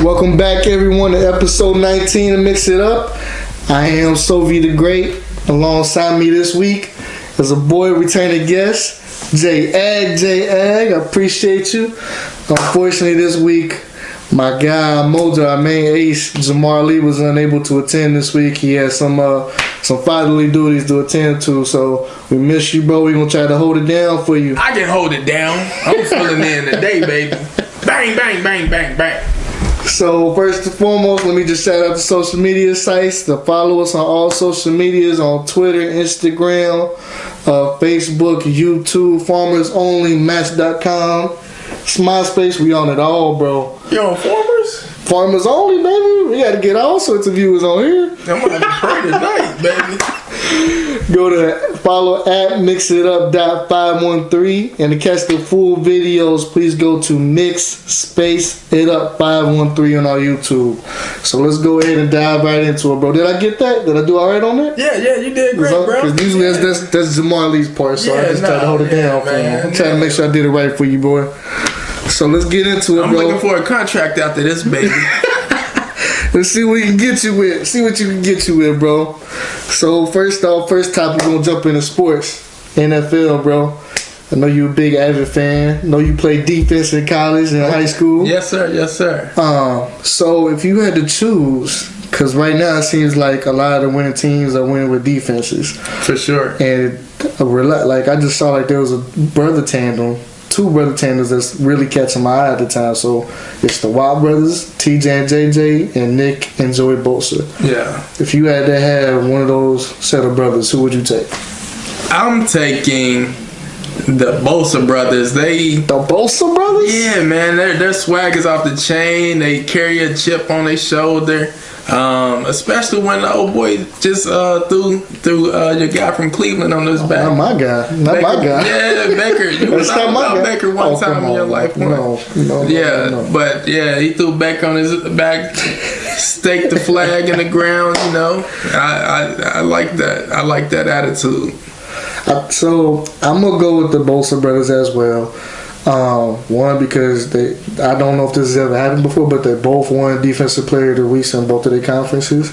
Welcome back, everyone, to episode 19 of Mix It Up. I am Sovi the Great. Alongside me this week is a boy returning guest, J Ag. I appreciate you. Unfortunately, this week, my guy Mojo, our main ace, Jamar Lee, was unable to attend this week. He had some fatherly duties to attend to, so we miss you, bro. We're going to try to hold it down for you. I can hold it down. I'm feeling in today, baby. Bang, bang, bang, bang, bang. So first and foremost, let me just shout out the social media sites to follow us on all social medias on Twitter, Instagram, Facebook, YouTube, Farmers Only, Match.com, MySpace. We on it all, bro. You on Farmers? Farmers Only, baby. We got to get all sorts of viewers on here. I'm gonna pray tonight, baby. Go to follow at mixitup.513, and to catch the full videos, please go to mix_it_up513 on our YouTube. So let's go ahead and dive right into it, bro. Did I get that? Did I do all right on that? Yeah, you did great, bro. Because usually that's Jamar Lee's part, so I just try to hold it down for him. I'm trying to make sure I did it right for you, boy. So let's get into it, I'm bro. looking for a contract after this, baby. Let's see what we can get you with. See what you can get you with, bro. So first topic, we're gonna jump into sports. NFL, bro. I know you're a big avid fan. I know you played defense in college and high school. Yes, sir. Yes, sir. So if you had to choose, because right now it seems like a lot of the winning teams are winning with defenses. For sure. And like I just saw like there was a two brother tandems that's really catching my eye at the time. So it's the Watt brothers, TJ and JJ, and Nick and Joey Bosa. Yeah. If you had to have one of those set of brothers, who would you take? I'm taking the Bosa brothers. The Bosa brothers? Yeah, man. Their swag is off the chain. They carry a chip on their shoulder. Especially when the old boy just threw your guy from Cleveland on his back. Not my guy. Not my guy. Yeah, Baker. You was talking about Baker one time in your life. No. But yeah, he threw Baker on his back, staked the flag in the ground. You know, I like that. I like that attitude. So I'm gonna go with the Bosa brothers as well. One, because I don't know if this has ever happened before, but they both won Defensive Player of the Week in both of their conferences.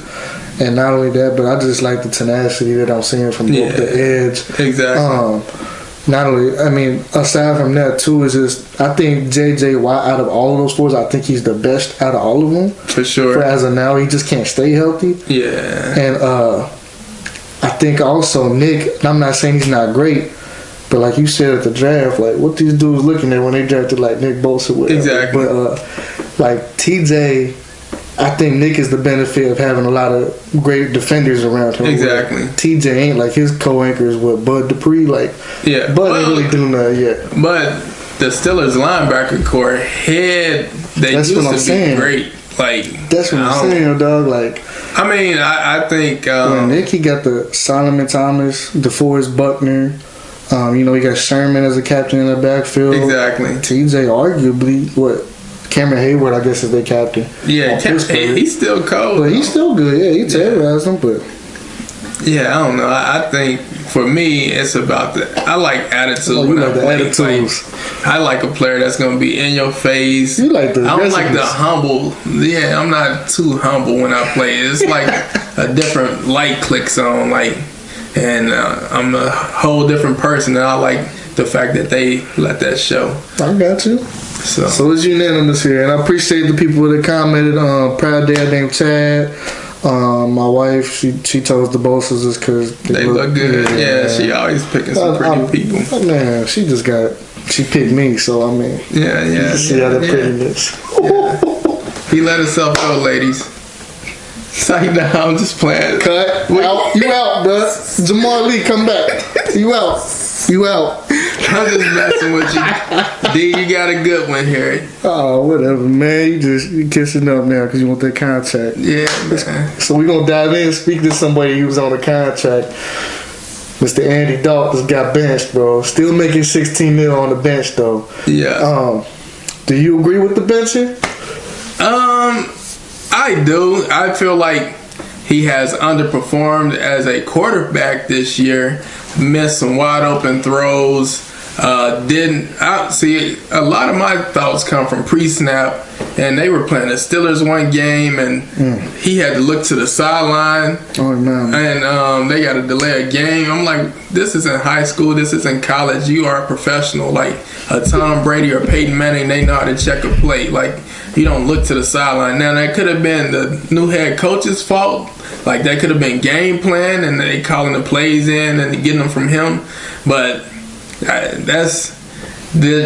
And not only that, but I just like the tenacity that I'm seeing from both the edge. Exactly. Aside from that too, is just I think JJ Watt, out of all of those fours, I think he's the best out of all of them. For sure. As of now, he just can't stay healthy. Yeah. And I think also Nick, and I'm not saying he's not great, but like you said at the draft, like what these dudes looking at when they drafted like Nick Bosa with. Exactly. But like TJ, I think Nick is the benefit of having a lot of great defenders around him. Exactly. TJ ain't like his co-anchors with Bud Dupree. Like, yeah, Bud ain't really doing that yet. But the Steelers linebacker core That's used what I'm to saying. be great. Like, that's what I'm saying, dog. Like, I mean, I think Nick, he got the Solomon Thomas, DeForest Buckner. He got Sherman as a captain in the backfield. Exactly. TJ, arguably, Cameron Hayward, I guess, is their captain. Yeah, he's still cold. But he's still good. Yeah, he terrorized them. But yeah, I don't know. I think for me, it's about I like attitude. You like the attitudes. I like a player that's going to be in your face. You like the I don't like the humble. Yeah, I'm not too humble when I play. It's like a different light clicks on. And I'm a whole different person, and I like the fact that they let that show. I got you. So it's unanimous here, and I appreciate the people that commented. Proud dad named Chad. My wife, she chose the Bosas just because they look good. Yeah, she always picking some pretty people. Man, she picked me, so I mean, yeah. You can see how that prettiness. Yeah. He let himself go, ladies. It's like, nah, I'm just playing. Cut. You out, bro. Jamar Lee, come back. You out. I'm just messing with you. D, you got a good one here. Oh, whatever, man. You kissing up now because you want that contract. Yeah, man. So we're going to dive in and speak to somebody who was on a contract. Mr. Andy Dalton got benched, bro. Still making $16 million on the bench, though. Yeah. Do you agree with the benching? I do. I feel like he has underperformed as a quarterback this year. Missed some wide open throws. A lot of my thoughts come from pre-snap and they were playing the Steelers one game, and he had to look to the sideline. Oh man! And they got to delay a game. I'm like, this isn't high school. This isn't college. You are a professional, like a Tom Brady or Peyton Manning. They know how to check a play. Like, you don't look to the sideline. Now that could have been the new head coach's fault. Like, that could have been game plan, and they calling the plays in and getting them from him. But that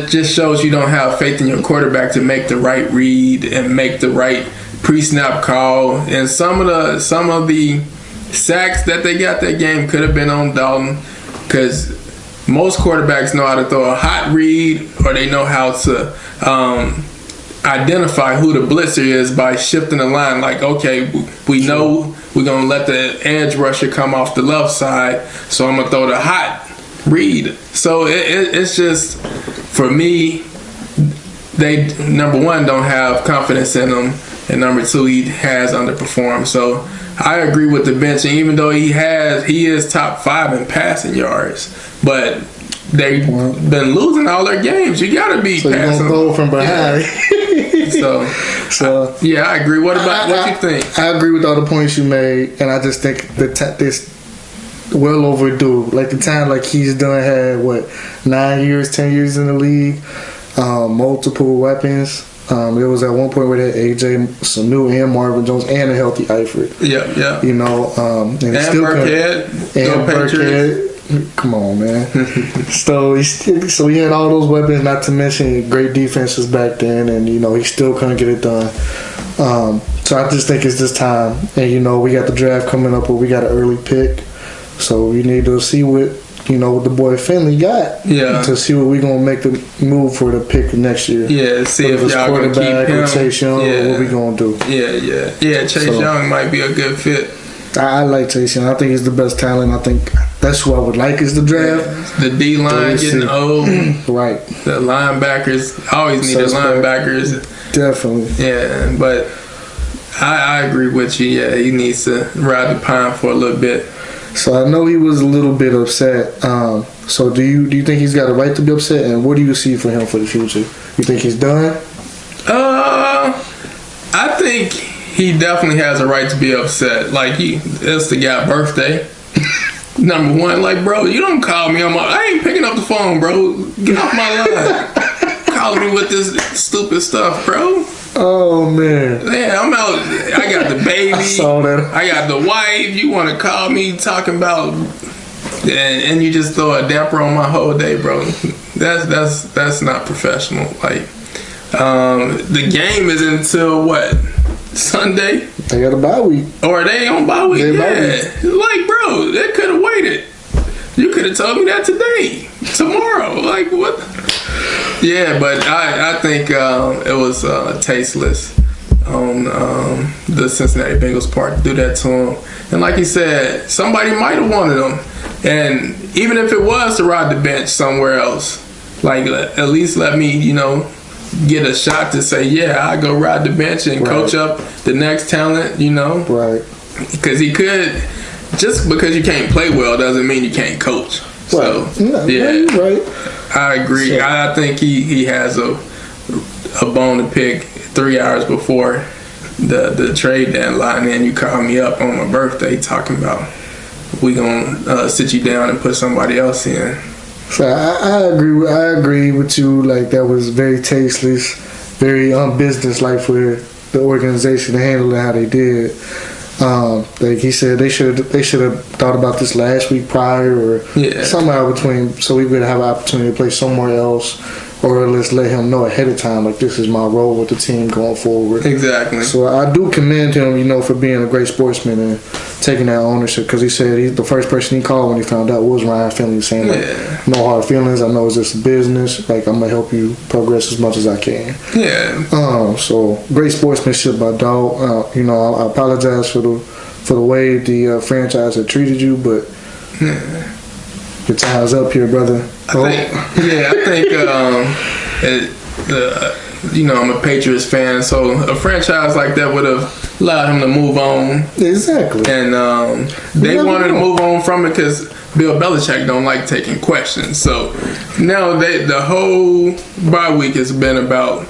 just shows you don't have faith in your quarterback to make the right read and make the right pre-snap call. And some of the sacks that they got that game could have been on Dalton, because most quarterbacks know how to throw a hot read, or they know how to identify who the blitzer is by shifting the line. Like, okay, we know we're going to let the edge rusher come off the left side, so I'm going to throw the hot read. So it's just, for me, they, number one, don't have confidence in him, and number two, he has underperformed. So I agree with the bench, and even though he is top 5 in passing yards, but they've been losing all their games. You got to be so passing. You're gonna go from behind. Yeah. So yeah, I agree. What you think? I agree with all the points you made, and I just think this well overdue. Like, the time like he's done had 9 years, 10 years in the league, multiple weapons. There was at one point where they had AJ Sanu and Marvin Jones and a healthy Eifert. Yeah. You know, and still Burkhead. And Burkhead. Come on, man. So he had all those weapons, not to mention great defenses back then, and you know he still couldn't get it done. So I just think it's this time, and you know we got the draft coming up, where we got an early pick, so we need to see what the boy Finley got. Yeah. To see what we gonna make the move for the pick next year. Yeah. See if y'all gonna keep him. Or Chase Young. Or what we gonna do? Yeah. Chase Young might be a good fit. I like Chase Young. I think he's the best talent. I think that's who I would like is the draft. The D line getting old. Right. The linebackers always needed linebackers. Definitely. Yeah, but I agree with you. Yeah, he needs to ride the pine for a little bit. So I know he was a little bit upset. So do you think he's got a right to be upset? And what do you see for him for the future? You think he's done? I think he definitely has a right to be upset. Like, it's the guy's birthday. Number one, like, bro, you don't call me. I ain't picking up the phone, bro. Get off my line. Calling me with this stupid stuff, bro. Oh, man. Yeah, I'm out. I got the baby. I saw that. I got the wife. You want to call me talking about, and you just throw a damper on my whole day, bro. That's not professional. Like, the game is until what? Sunday? They got a bye week. Or they on bye week? Yeah. Like, bro, they could have waited. You could have told me that today, tomorrow. Like, what? Yeah, but I think it was tasteless on the Cincinnati Bengals part to do that to him. And like you said, somebody might have wanted him. And even if it was to ride the bench somewhere else, like, at least let me, get a shot to say, yeah, I go ride the bench and coach up the next talent, Right. Because he could, just because you can't play well doesn't mean you can't coach. So, yeah, you're right. I agree. So, I think he has a bone to pick 3 hours before the trade deadline, and you call me up on my birthday talking about we gonna sit you down and put somebody else in. So I agree with you. Like, that was very tasteless, very unbusinesslike for the organization to handle it how they did. Like he said, they should have thought about this last week prior, or somehow between, so we would have an opportunity to play somewhere else, or let's let him know ahead of time, like, this is my role with the team going forward. Exactly. So I do commend him, for being a great sportsman and taking that ownership, because he said the first person he called when he found out was Ryan Finley, saying, like, no hard feelings, I know it's just a business, like, I'm going to help you progress as much as I can. Yeah. So great sportsmanship by Dog. I apologize for the way the franchise had treated you, but your time's up here, brother. I think I'm a Patriots fan, so a franchise like that would have allowed him to move on. Exactly. And they wanted to move on from it because Bill Belichick don't like taking questions. So now the whole bye week has been about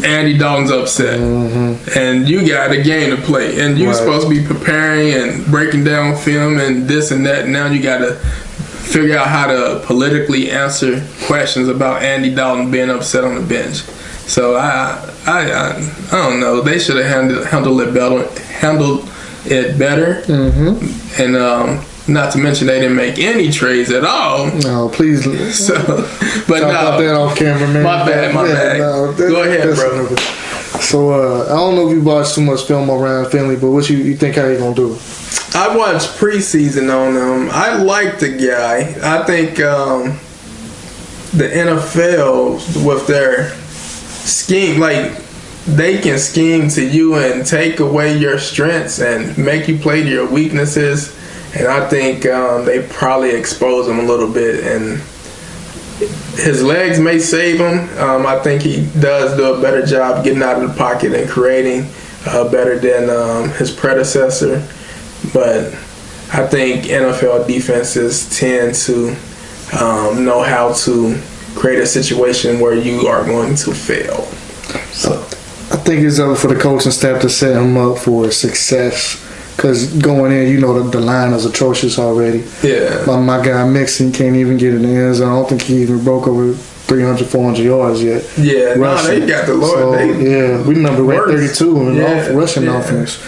Andy Dalton's upset, and you got a game to play, and you're supposed to be preparing and breaking down film and this and that. Now you got to figure out how to politically answer questions about Andy Dalton being upset on the bench. So I don't know. They should have handled it better, and not to mention they didn't make any trades at all. No, please. So, but talk about that off camera, man. My bad. No, go ahead, bro. So I don't know if you watched too much film around Finley, but what you think how you gonna do? I watched preseason on him. I like the guy. I think the NFL with their scheme, like they can scheme to you and take away your strengths and make you play to your weaknesses. And I think they probably expose him a little bit, and his legs may save him. I think he does do a better job getting out of the pocket and creating better than his predecessor. But I think NFL defenses tend to know how to create a situation where you are going to fail. So I think it's up for the coaching staff to set him up for success. Because going in, you know, the line is atrocious already. Yeah. My guy Mixon can't even get in the end zone. I don't think he even broke over 300, 400 yards yet. Yeah, they got the Lord. So, we number ranked 32 in rushing offense.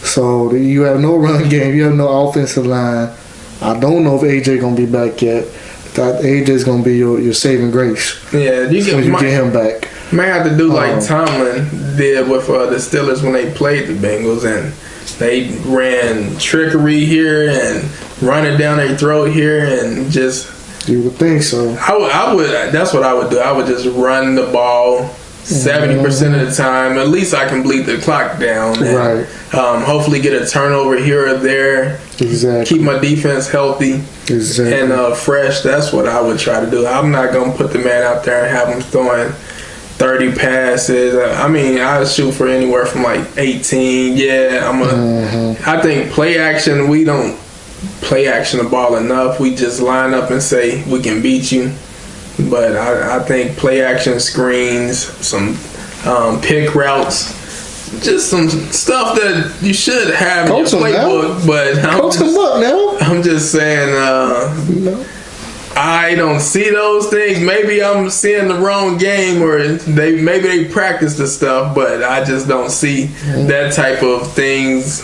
So you have no run game. You have no offensive line. I don't know if AJ going to be back yet. AJ's going to be your saving grace. Yeah, you get him back. May have to do like Tomlin did with the Steelers when they played the Bengals, and they ran trickery here and run it down their throat here, and just. You would think so. I would. That's what I would do. I would just run the ball 70% of the time. At least I can bleed the clock down. And, right. Hopefully get a turnover here or there. Exactly. Keep my defense healthy. Exactly. And fresh. That's what I would try to do. I'm not gonna put the man out there and have him throwing 30 passes. I mean, I shoot for anywhere from like 18. Yeah, I think play action, we don't play action the ball enough. We just line up and say we can beat you. But I think play action screens, some pick routes, just some stuff that you should have in your playbook. But I'm just saying, I don't see those things. Maybe I'm seeing the wrong game, or maybe they practice the stuff, but I just don't see that type of things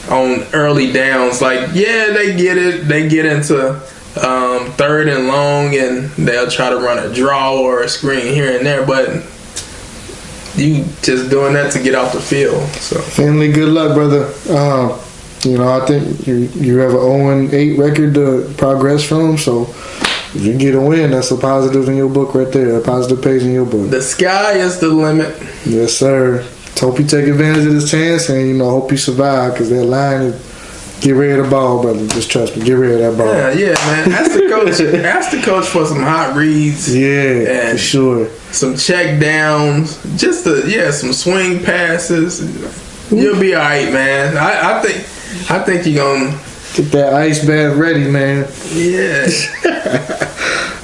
on early downs. Like, yeah, they get it. They get into third and long, and they'll try to run a draw or a screen here and there, but you just doing that to get off the field. So, Finley, good luck, brother. I think you have an 0-8 record to progress from, so if you get a win, that's a positive in your book right there, a positive page in your book. The sky is the limit. Yes, sir. Hope you take advantage of this chance, and hope you survive, because that line is. Get rid of the ball, brother. Just trust me. Get rid of that ball. Yeah, man. Ask the coach for some hot reads. Yeah, for sure. Some check downs. Just some swing passes. You'll be all right, man. I think you're gonna get that ice bath ready, man. Yeah.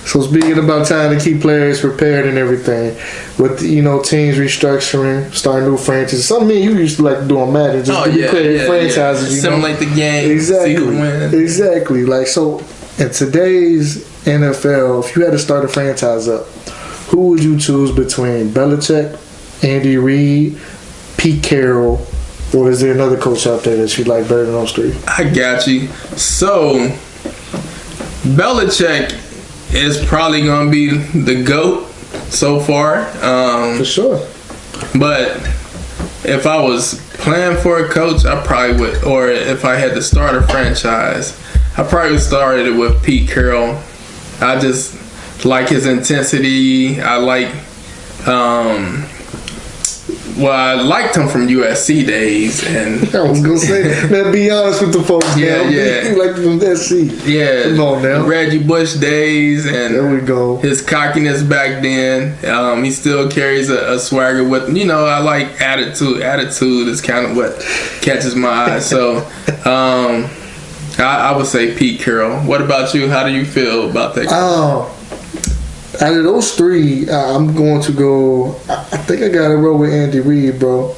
So speaking about trying to keep players prepared and everything, with teams restructuring, starting new franchises. Something you used to like to do on Madden, just franchises. Simulate the game, exactly, see who wins. Exactly. Like, so in today's NFL, if you had to start a franchise up, who would you choose between Belichick, Andy Reid, Pete Carroll, or is there another coach out there that you like better than those three? I got you. So Belichick is probably going to be the GOAT so far. For sure. But if I was playing for a coach, I probably would, or if I had to start a franchise, I probably would start it with Pete Carroll. I just like his intensity. I like, I liked him from USC days, and I was gonna say, man, be honest with the folks. Yeah. You liked him from USC. Yeah, come on now. Reggie Bush days, and there we go. His cockiness back then. He still carries a swagger with him. I like attitude. Attitude is kind of what catches my eye. So, I would say Pete Carroll. What about you? How do you feel about that? Out of those three, I'm going to go. I think I got to roll with Andy Reid, bro.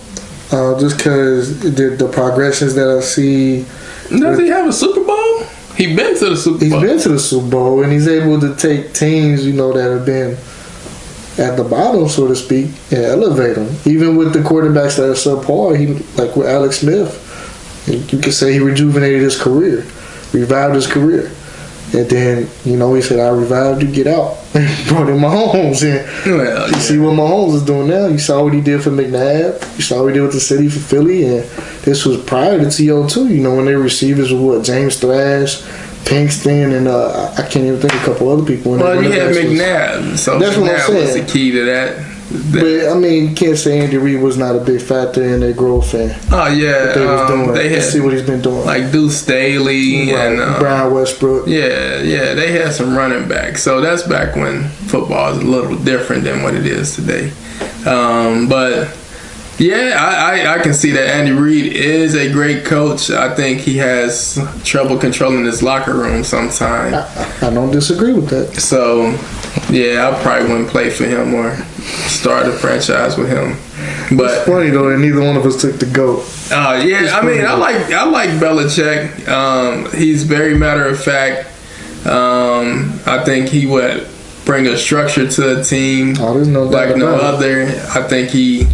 Just because the progressions that I see. Does he have a Super Bowl? He's been to the Super Bowl. He's been to the Super Bowl, and he's able to take teams, that have been at the bottom, so to speak, and elevate them. Even with the quarterbacks that are subpar, like with Alex Smith, you could say he rejuvenated his career, revived his career. And then, he said, I revived you, get out. Brought in Mahomes. And you see what Mahomes is doing now. You saw what he did for McNabb. You saw what he did with the city for Philly. And this was prior to TO2, when their receivers were James Thrash, Pinkston, and I can't even think of a couple other people. Well, you had McNabb. So that's what I'm saying. Was the key to that. But, you can't say Andy Reid was not a big factor in their growth. Oh, yeah. They had, see what he's been doing. Like Deuce Staley and Brian Westbrook. Yeah. They had some running backs. So that's back when football is a little different than what it is today. But, yeah, I can see that Andy Reid is a great coach. I think he has trouble controlling his locker room sometimes. I don't disagree with that. So, yeah, I probably wouldn't play for him or start a franchise with him. But it's funny though that neither one of us took the GOAT. Yeah, I like Belichick. He's very matter of fact. I think he would bring a structure to a team there's no like no other. I think he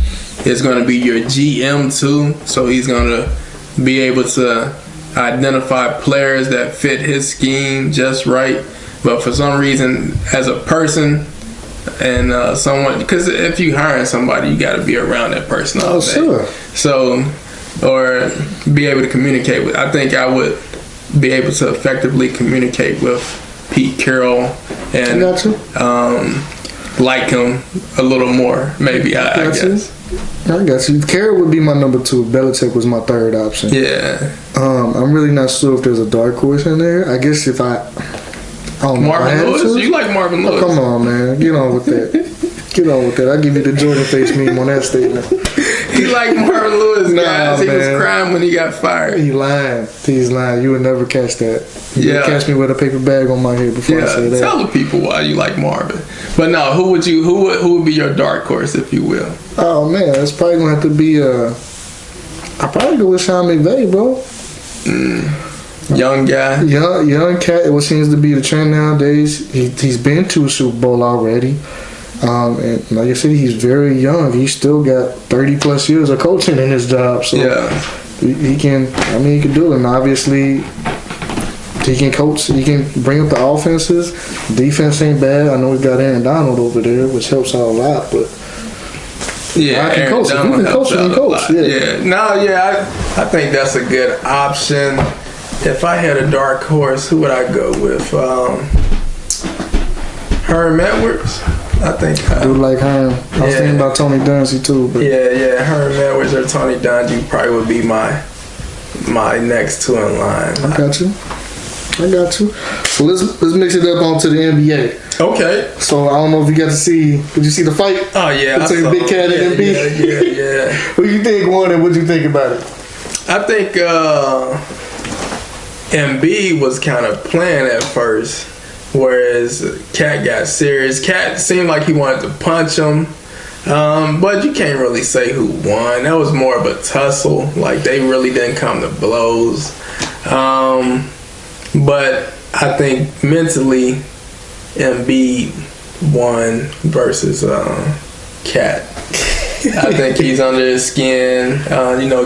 is going to be your GM too, so he's going to be able to identify players that fit his scheme just right. But for some reason, as a person and someone, because if you hiring somebody, you got to be around that person all day. Sure. So, or be able to communicate with. I think I would be able to effectively communicate with Pete Carroll and like him a little more, maybe. I guess. I got you. Carroll would be my number 2. Belichick was my third option. Yeah. I'm really not sure if there's a dark horse in there. I guess if Marvin Lewis? You like Marvin Lewis? Oh, come on, man. Get on with that. I'll give you the Jordan face meme on that statement. He like Marvin Lewis, guys. He was crying when he got fired. He's lying. You would never catch that. You would catch me with a paper bag on my head before I say that. Tell the people why you like Marvin. But no, who would be your dark horse, if you will? Oh, man. It's probably going to have to be I'll probably go with Sean McVay, bro. Young guy. Young cat. What seems to be the trend nowadays. He's been to a Super Bowl already. And like I said, he's very young. He's still got 30 plus years of coaching in his job. So he can do it. And obviously, he can coach. He can bring up the offenses. Defense ain't bad. I know we got Aaron Donald over there, which helps out a lot. But I can coach. I think that's a good option. If I had a dark horse, who would I go with? Herm Edwards. I think. Dude like Herm. I was thinking about Tony Dungy too. But. Yeah. Herm Edwards or Tony Dungy probably would be my next 2 in line. I got you. So let's mix it up onto the NBA. Okay. So I don't know if you got to see. Did you see the fight? Oh yeah. Between Big Cat and Embiid. Yeah. What do you think won and what do you think about it? I think Embiid was kind of playing at first. Whereas Cat got serious. Cat seemed like he wanted to punch him. But you can't really say who won. That was more of a tussle. Like, they really didn't come to blows. But I think mentally, Embiid won versus Cat. I think he's under his skin.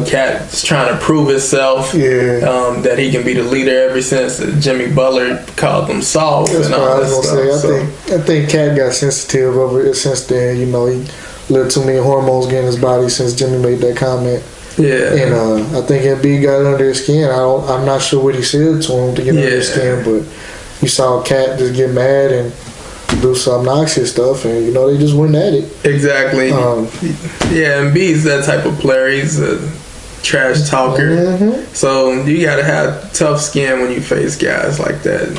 Cat's trying to prove himself. That he can be the leader ever since Jimmy Butler called him soft. That's what I was gonna say. I think Cat got sensitive over it since then. He let too many hormones get in his body since Jimmy made that comment. Yeah. And I think Embiid got under his skin. I'm not sure what he said to him to get under his skin, but you saw Cat just get mad and do some obnoxious stuff, and they just went at it. Exactly. Embiid's that type of player. He's a trash talker. Mm-hmm. So you gotta have tough skin when you face guys like that.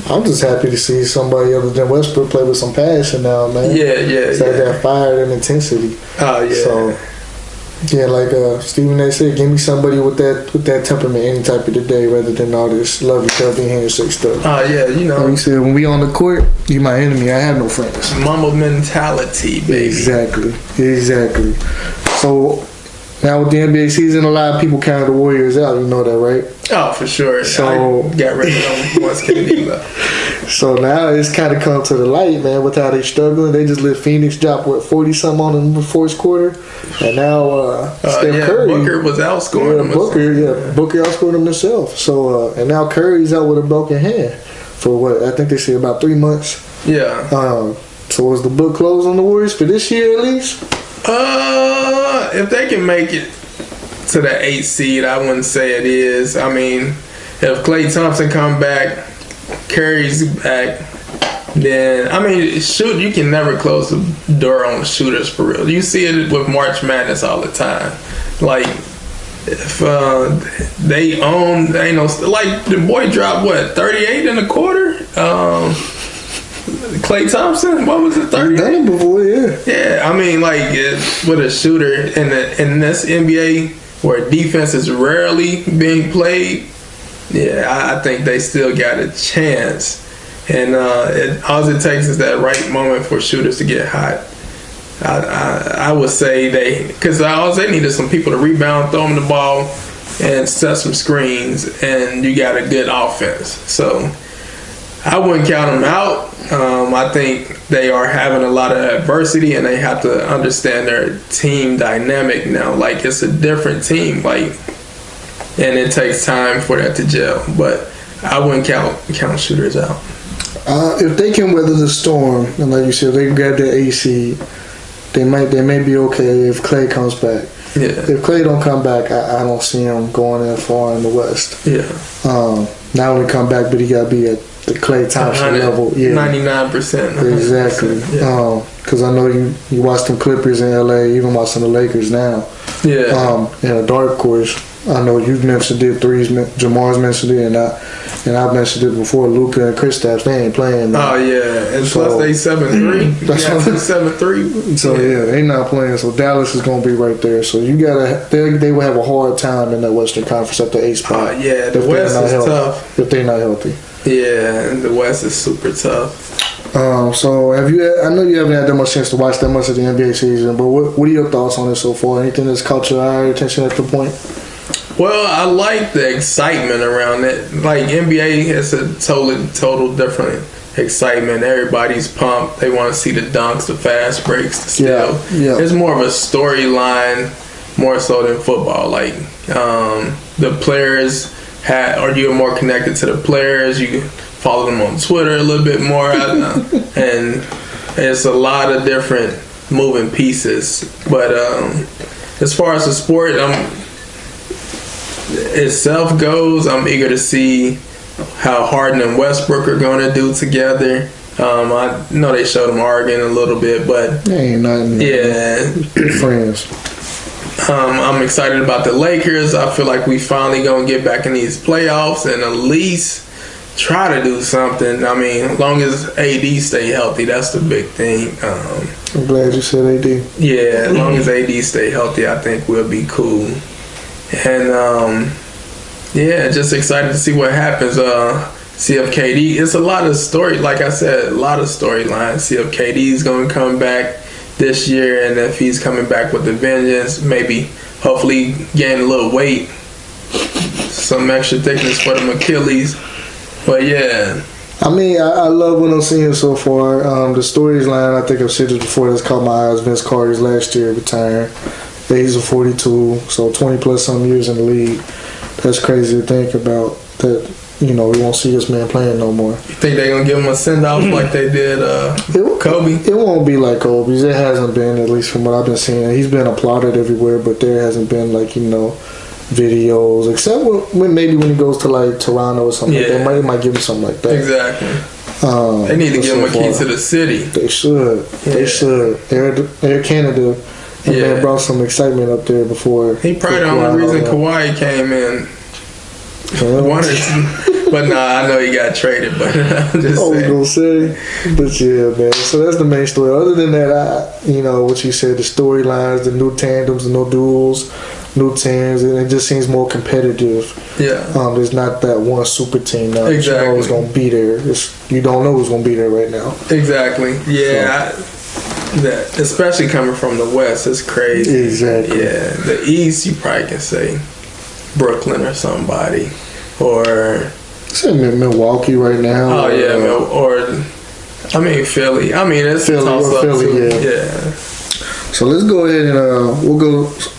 I'm just happy to see somebody other than Westbrook play with some passion now, man. Yeah. That fire and intensity. Oh yeah. So Yeah, like Stephen A. said, give me somebody with that temperament any type of the day rather than all this lovey-dovey handshake stuff. Yeah, you know. Like you said, when we on the court, you my enemy. I have no friends. Mamba mentality, baby. Exactly. So now with the NBA season, a lot of people counted the Warriors out. You know that, right? Oh, for sure. So I got rid of them once KD left. So now it's kind of come to the light, man, with how they struggling. They just let Phoenix drop, 40-something on them in the fourth quarter. And now Steph Curry. Booker was outscoring them. Booker outscored him himself. So, and now Curry's out with a broken hand for what? I think they say about 3 months. Yeah. So is the book closed on the Warriors for this year at least? If they can make it to the 8th seed, I wouldn't say it is. I mean, if Klay Thompson come back, Curry's back, then you can never close the door on shooters for real. You see it with March Madness all the time. Like if they ain't no like the boy dropped 38 in a quarter. Klay Thompson, what was it? 30? Done it before, yeah. Yeah, with a shooter in this NBA where defense is rarely being played. Yeah, I think they still got a chance. And all it takes is that right moment for shooters to get hot. I would say because all they need is some people to rebound, throw them the ball, and set some screens, and you got a good offense. So I wouldn't count them out. I think they are having a lot of adversity, and they have to understand their team dynamic now. Like, it's a different team. And it takes time for that to gel. But I wouldn't count shooters out. If they can weather the storm, and like you said, they can grab that AC, they may be okay if Klay comes back. Yeah. If Klay don't come back, I don't see him going that far in the West. Yeah. Not only come back, but he got to be at the Klay Thompson level. Yeah. 99%. Exactly. Because I know you watched them Clippers in LA, even watching the Lakers now. Yeah. In a dark course. I know you've mentioned it, threes. Jamar's mentioned it, and I've mentioned it before. Luka and Kristaps, they ain't playing. Man. Oh yeah, and plus they 7-3. That's 7-3. So yeah, they not playing. So Dallas is gonna be right there. So you gotta, they will have a hard time in that Western Conference at the 8th spot. Oh yeah, the West is tough if they're not healthy. Yeah, and the West is super tough. So I know you haven't had that much chance to watch that much of the NBA season, but what are your thoughts on it so far? Anything that's caught your eye or attention at the point? Well, I like the excitement around it. Like, NBA is a total different excitement. Everybody's pumped. They want to see the dunks, the fast breaks, the steal. Yeah. It's more of a storyline, more so than football. Like, the players you're more connected to the players. You follow them on Twitter a little bit more. And it's a lot of different moving pieces. But as far as the sport, itself goes, I'm eager to see how Harden and Westbrook are going to do together. I know they showed them arguing a little bit, but ain't nothing. Yeah, friends. I'm excited about the Lakers. I feel like we finally gonna get back in these playoffs and at least try to do something. I mean, as long as AD stay healthy, that's the big thing. I'm glad you said AD. Yeah, as long as AD stay healthy, I think we'll be cool. And just excited to see what happens. See if KD. It's a lot of story. Like I said, a lot of storylines. See if KD's gonna come back this year, and if he's coming back with a vengeance, hopefully gain a little weight, some extra thickness for the Achilles. But yeah. I mean, I love what I'm seeing so far. The storyline, I think I've said this before, that's caught my eyes. Vince Carter's last year retiring. Age of 42, so 20 plus some years in the league. That's crazy to think about. That we won't see this man playing no more. You think they're gonna give him a send off like they did Kobe? It won't be like Kobe's. It hasn't been, at least from what I've been seeing. He's been applauded everywhere, but there hasn't been videos, except when he goes to like Toronto or something. Yeah. They might give him something like that. Exactly. They need to give him a key to the city. They should. Yeah. They should. Air Canada. And man brought some excitement up there before. He probably the only reason Kawhi came in. But But nah, I know he got traded. But I'm just I was saying. gonna say, but yeah, man. So that's the main story. Other than that, what you said, the storylines, the new tandems, the new duels, new teams, and it just seems more competitive. Yeah. There's not that one super team now. Exactly. You know who's gonna be there. You don't know who's gonna be there right now. Exactly. Yeah. That, especially coming from the West, it's crazy. Exactly. Yeah. The East, you probably can say Brooklyn or somebody, or it's in Milwaukee right now. Oh yeah, Philly. I mean, it's Philly, toss up Philly, too. yeah. So let's go ahead and we'll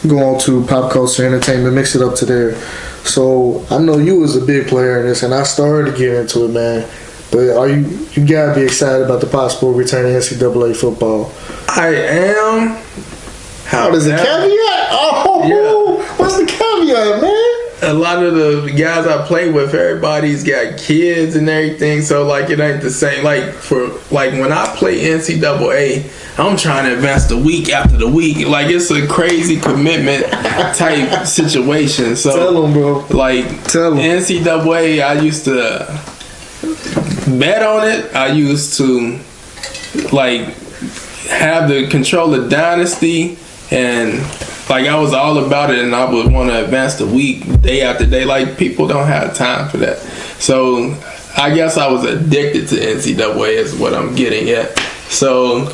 go on to pop culture entertainment, mix it up to there. So I know you was a big player in this, and I started to get into it, man. But you gotta be excited about the possible return of NCAA football. I am. How does the caveat? Oh, yeah. What's the caveat, man? A lot of the guys I play with, everybody's got kids and everything, so like it ain't the same. Like when I play NCAA, I'm trying to advance the week after the week. Like it's a crazy commitment type situation. So tell them, bro. Tell them. NCAA, I used to bet on it. I used to have the control of dynasty, and I was all about it, and I would want to advance the week day after day. Like people don't have time for that. So I guess I was addicted to NCAA is what I'm getting at. So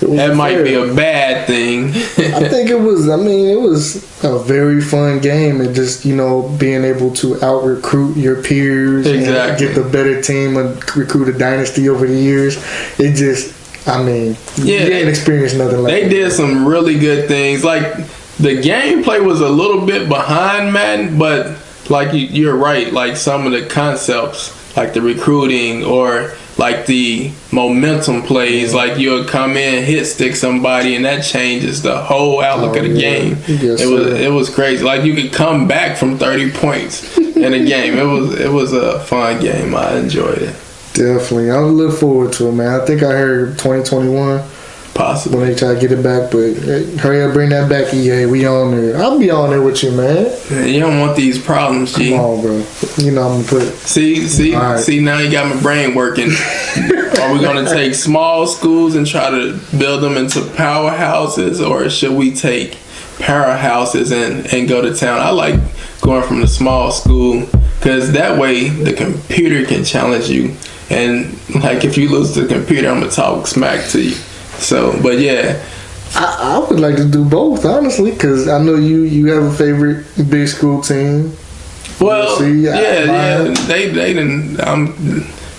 that might be a bad thing. I think it was. It was a very fun game, and just being able to out recruit your peers, exactly, and get the better team and recruit a dynasty over the years. It just, you didn't experience nothing like that. They did some really good things. Like the gameplay was a little bit behind Madden, but you're right. Like some of the concepts, like the recruiting or like the momentum plays, like you'll come in, hit stick somebody, and that changes the whole outlook of the game. Yes, it was crazy. Like you could come back from 30 points in a game. It was a fun game. I enjoyed it. Definitely, I look forward to it, man. I think I heard 2021. Possibly. When they try to get it back, but hurry up, bring that back, EA. We on there. I'll be on there with you, man. You don't want these problems, G. Come on, bro. I'm gonna put. See. Now you got my brain working. Are we gonna take small schools and try to build them into powerhouses, or should we take powerhouses and go to town? I like going from the small school because that way the computer can challenge you, and if you lose to the computer, I'm gonna talk smack to you. So, but yeah, I would like to do both, honestly, because I know you have a favorite big school team. Well, they didn't kind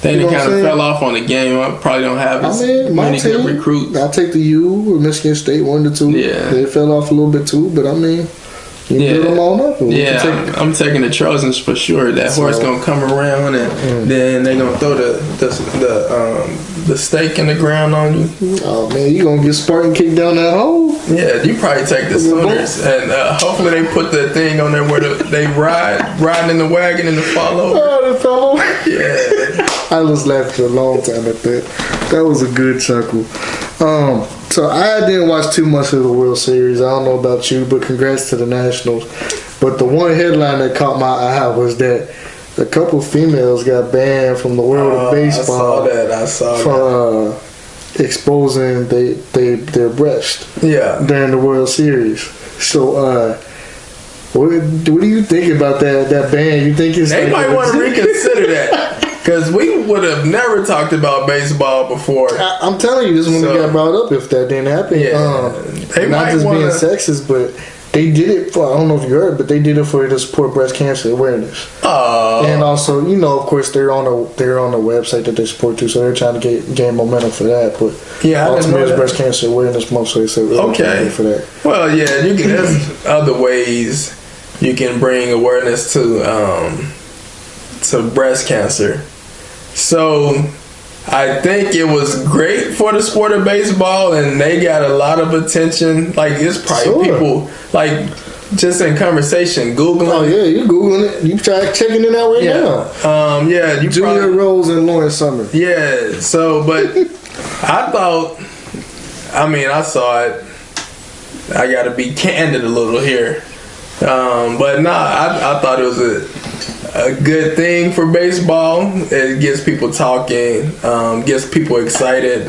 of fell off on the game. I probably don't have as many good recruits. I'll take the U or Michigan State 1-2. Yeah, they fell off a little bit too, but you build them all up. I'm taking the Trojans for sure. That horse gonna come around, and then they gonna throw the stake in the ground on you. Oh man, you gonna get Spartan kicked down that hole? Yeah, you probably take the Sooners, and hopefully they put that thing on there where they riding in the wagon and the follow. Oh, the fellow. Yeah. I was laughing for a long time at that. That was a good chuckle. So I didn't watch too much of the World Series. I don't know about you, but congrats to the Nationals. But the one headline that caught my eye was that a couple females got banned from the world of baseball. I saw that. For exposing their breast. Yeah. During the World Series. So what do you think about that ban? You think they might want to reconsider that? Because we would have never talked about baseball before. I'm telling you, this one got brought up if that didn't happen. Yeah, they not just being sexist, but they did it for, I don't know if you heard, but they did it for to support breast cancer awareness. Oh. And also, of course, they're on a website that they support too, so they're trying to gain momentum for that. But ultimately, it's breast cancer awareness month, so they said okay for that. Well, yeah, there's other ways you can bring awareness to breast cancer. So I think it was great for the sport of baseball, and they got a lot of attention. It's probably people just in conversation googling. Oh yeah, you googling it. You try checking it out now. You Julia Rose and Lauren Summers. Yeah. So, but I thought. I saw it. I got to be candid a little here. But I thought it was a good thing for baseball. It gets people talking, gets people excited,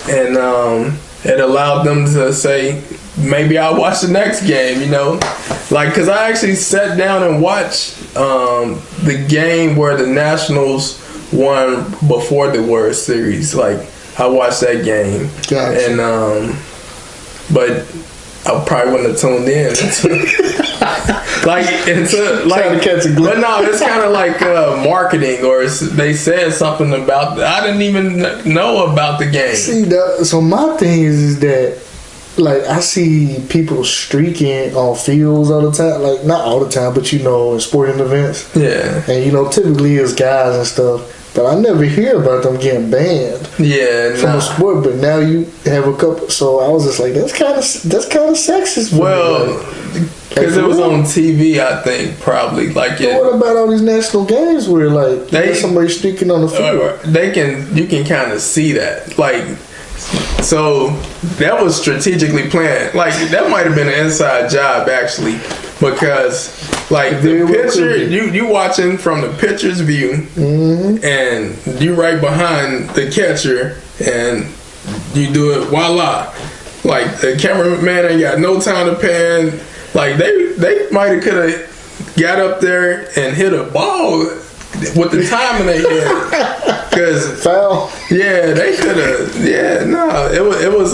and it allowed them to say, maybe I'll watch the next game, you know? Like, because I actually sat down and watched the game where the Nationals won before the World Series. Like, I watched that game. Gotcha. And, but I probably wouldn't have tuned in. Trying to catch a glimpse. But no, it's kind of like marketing, or they said something about. I didn't even know about the game. See, so my thing is that, like, I see people streaking on fields all the time. Like, not all the time, but you know, in sporting events. Yeah. And you know, typically it's guys and stuff. But I never hear about them getting banned. Yeah, from a sport. But now you have a couple. So I was just like, that's kind of sexist. Well, because it was on TV, I think probably. Like, what about all these national games where like there's somebody streaking on the field? You can kind of see that, like. So that was strategically planned. Like, that might have been an inside job actually, because like the pitcher, you watching from the pitcher's view, and you right behind the catcher, and you do it voila. Like, the cameraman ain't got no time to pan. Like, they might have could have got up there and hit a ball with the timing they had. Cause foul. Yeah, they could have. Yeah, no, it was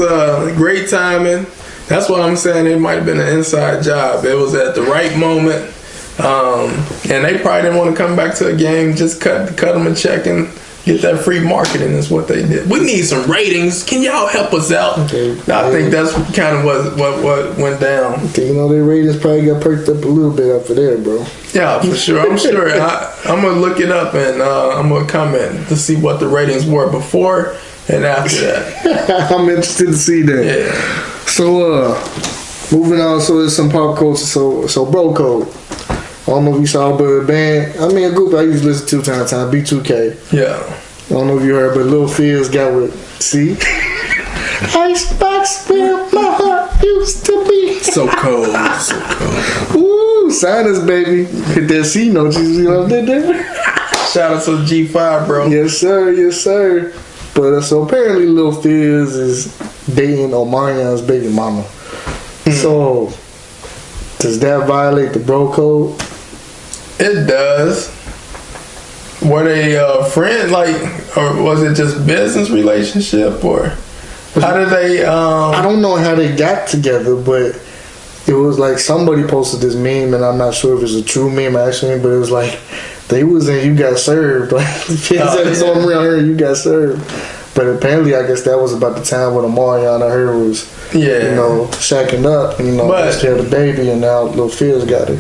great timing. That's what I'm saying. It might have been an inside job. It was at the right moment, and they probably didn't want to come back to a game. Just cut them a check and get that free marketing. Is what they did. We need some ratings. Can y'all help us out? Okay. I think that's kind of what went down. Okay, you know, their ratings probably got perked up a little bit after there, bro. Yeah, for sure. I'm sure. I'm gonna look it up, and I'm gonna comment to see what the ratings were before and after that. I'm interested to see that. Yeah. So, moving on. So there's some pop culture. So bro code. I don't know if you saw, but a band. I mean, a group I used to listen to time to time. B2K. Yeah. I don't know if you heard, but Lil Fizz got with C. Icebox where my heart used to be. So cold. So cold. Ooh, sign us, baby. Hit that C note. You see what I did there? Shout out to G5, bro. Yes, sir. Yes, sir. But so apparently Lil Fizz is dating Omarion's baby mama. So does that violate the bro code? It does. Were they friends, like, or was it just business relationship, or how did they? I don't know how they got together, but it was like somebody posted this meme, and I'm not sure if it's a true meme actually, but it was like they was in You Got Served. Like, said it's on real here, You Got Served. But apparently, I guess that was about the time when Omarion, I heard, was shacking up, and she had a baby, and now Lil Fizz got her.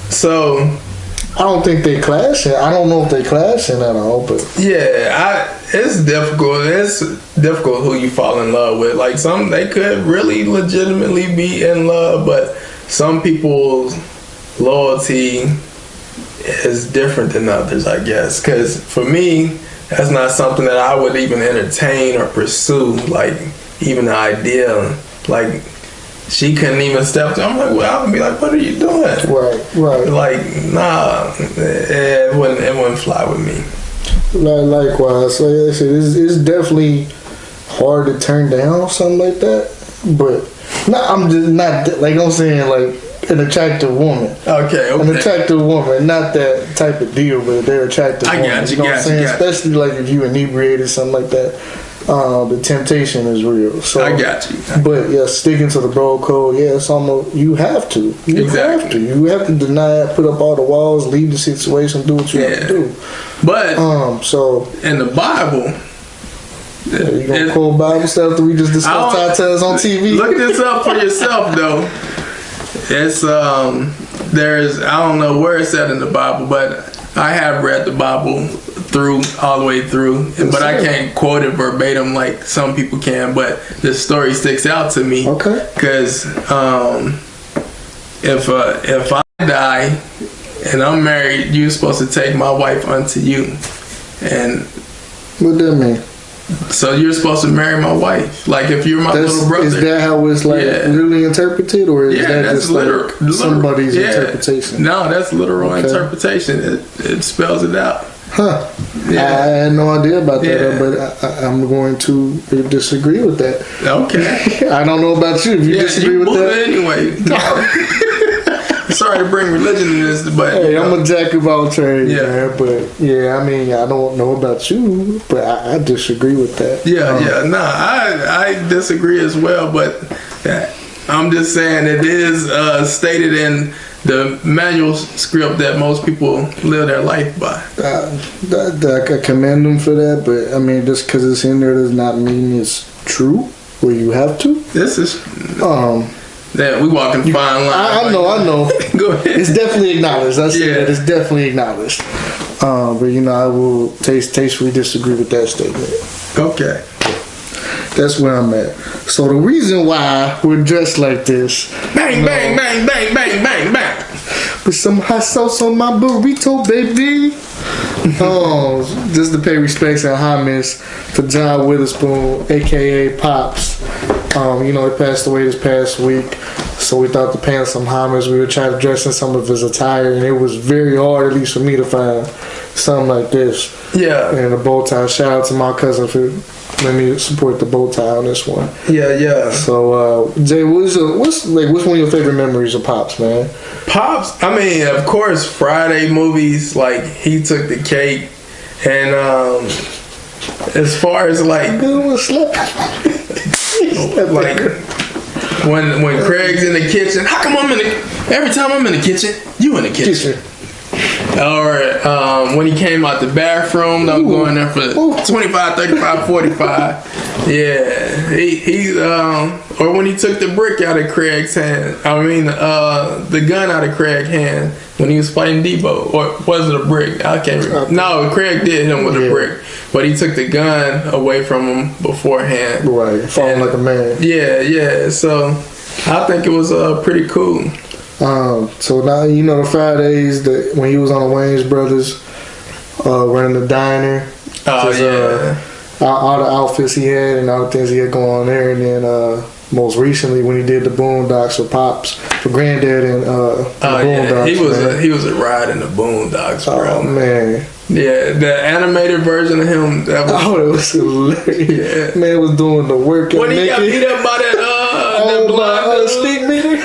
So I don't think they clashing. I don't know if they clashing at all, but it's difficult. It's difficult who you fall in love with. Like, some, they could really legitimately be in love, but some people's loyalty is different than others, I guess. Because for me, that's not something that I would even entertain or pursue. Like, even the idea, like, she couldn't even step to. I'm like, well, I would be like, what are you doing? Right. Like, nah, it wouldn't fly with me. Likewise, so it's definitely hard to turn down something like that. But I'm just not like I'm saying, like, an attractive woman. Okay. An attractive woman, not that type of deal, but they're attractive. I got you. You know what I'm saying? Especially like if you inebriated, something like that. The temptation is real. So I got you. But yeah, sticking to the bro code, it's almost you have to. You have to deny it, put up all the walls, leave the situation, do what you have to do. But so in the Bible, you gonna quote Bible stuff that we just discussed tatas on TV? Look this up for yourself, though. It's there's, I don't know where it's at in the Bible, but I have read the Bible all the way through, but I can't quote it verbatim like some people can. But this story sticks out to me. Okay. Because if I die and I'm married, you're supposed to take my wife unto you. And what that mean? So you're supposed to marry my wife. Like if you're my little brother. Is that how it's like literally interpreted, or is that that's just like somebody's interpretation? No, that's literal interpretation. It spells it out. Huh. Yeah. I had no idea about that, but I'm going to disagree with that. Okay. I don't know about you. If you disagree with that, anyway. Sorry to bring religion in this, but hey, I'm a jack of all trades, man. But I mean, I don't know about you, but I disagree with that. I disagree as well, but I'm just saying it is stated in the manual script that most people live their life by. I commend them for that, but I mean, just because it's in there does not mean it's true, or you have to. This is we walking fine line. I know. Go ahead. It's definitely acknowledged. I say that it's definitely acknowledged. But I will tastefully disagree with that statement. Okay. That's where I'm at. So the reason why we're dressed like this, bang, bang, bang, bang, bang, bang, bang, with some hot sauce on my burrito, baby. Just to pay respects and homage to John Witherspoon, aka Pops. He passed away this past week, so we thought to pay him some homage. We would try to dress in some of his attire, and it was very hard, at least for me, to find something like this. Yeah. And a bow tie. Shout out to my cousin for let me support the bow tie on this one. Yeah. So, Jay, what's one of your favorite memories of Pops, man? Pops, I mean, of course, Friday movies, like, he took the cake. And as far as, like when Craig's in the kitchen, how come every time I'm in the kitchen, you in the kitchen? Or when he came out the bathroom, I'm going there for 25, 35, 45. Yeah, he or when he took the brick out of Craig's hand. I mean, the gun out of Craig's hand when he was fighting Debo. Or was it a brick? I can't remember. No, Craig did him with a brick, but he took the gun away from him beforehand. Right, falling like a man. Yeah. So I think it was pretty cool. So now the Fridays that when he was on the Wayans Brothers, running the diner. All the outfits he had and all the things he had going on there, and then most recently when he did the Boondocks for Pops, for Granddad and the Boondocks. He was a ride in the Boondocks, bro. Oh man. Yeah, the animated version of him. It was hilarious. Yeah. Man was doing the work. When he got beat up by that blind stick meter.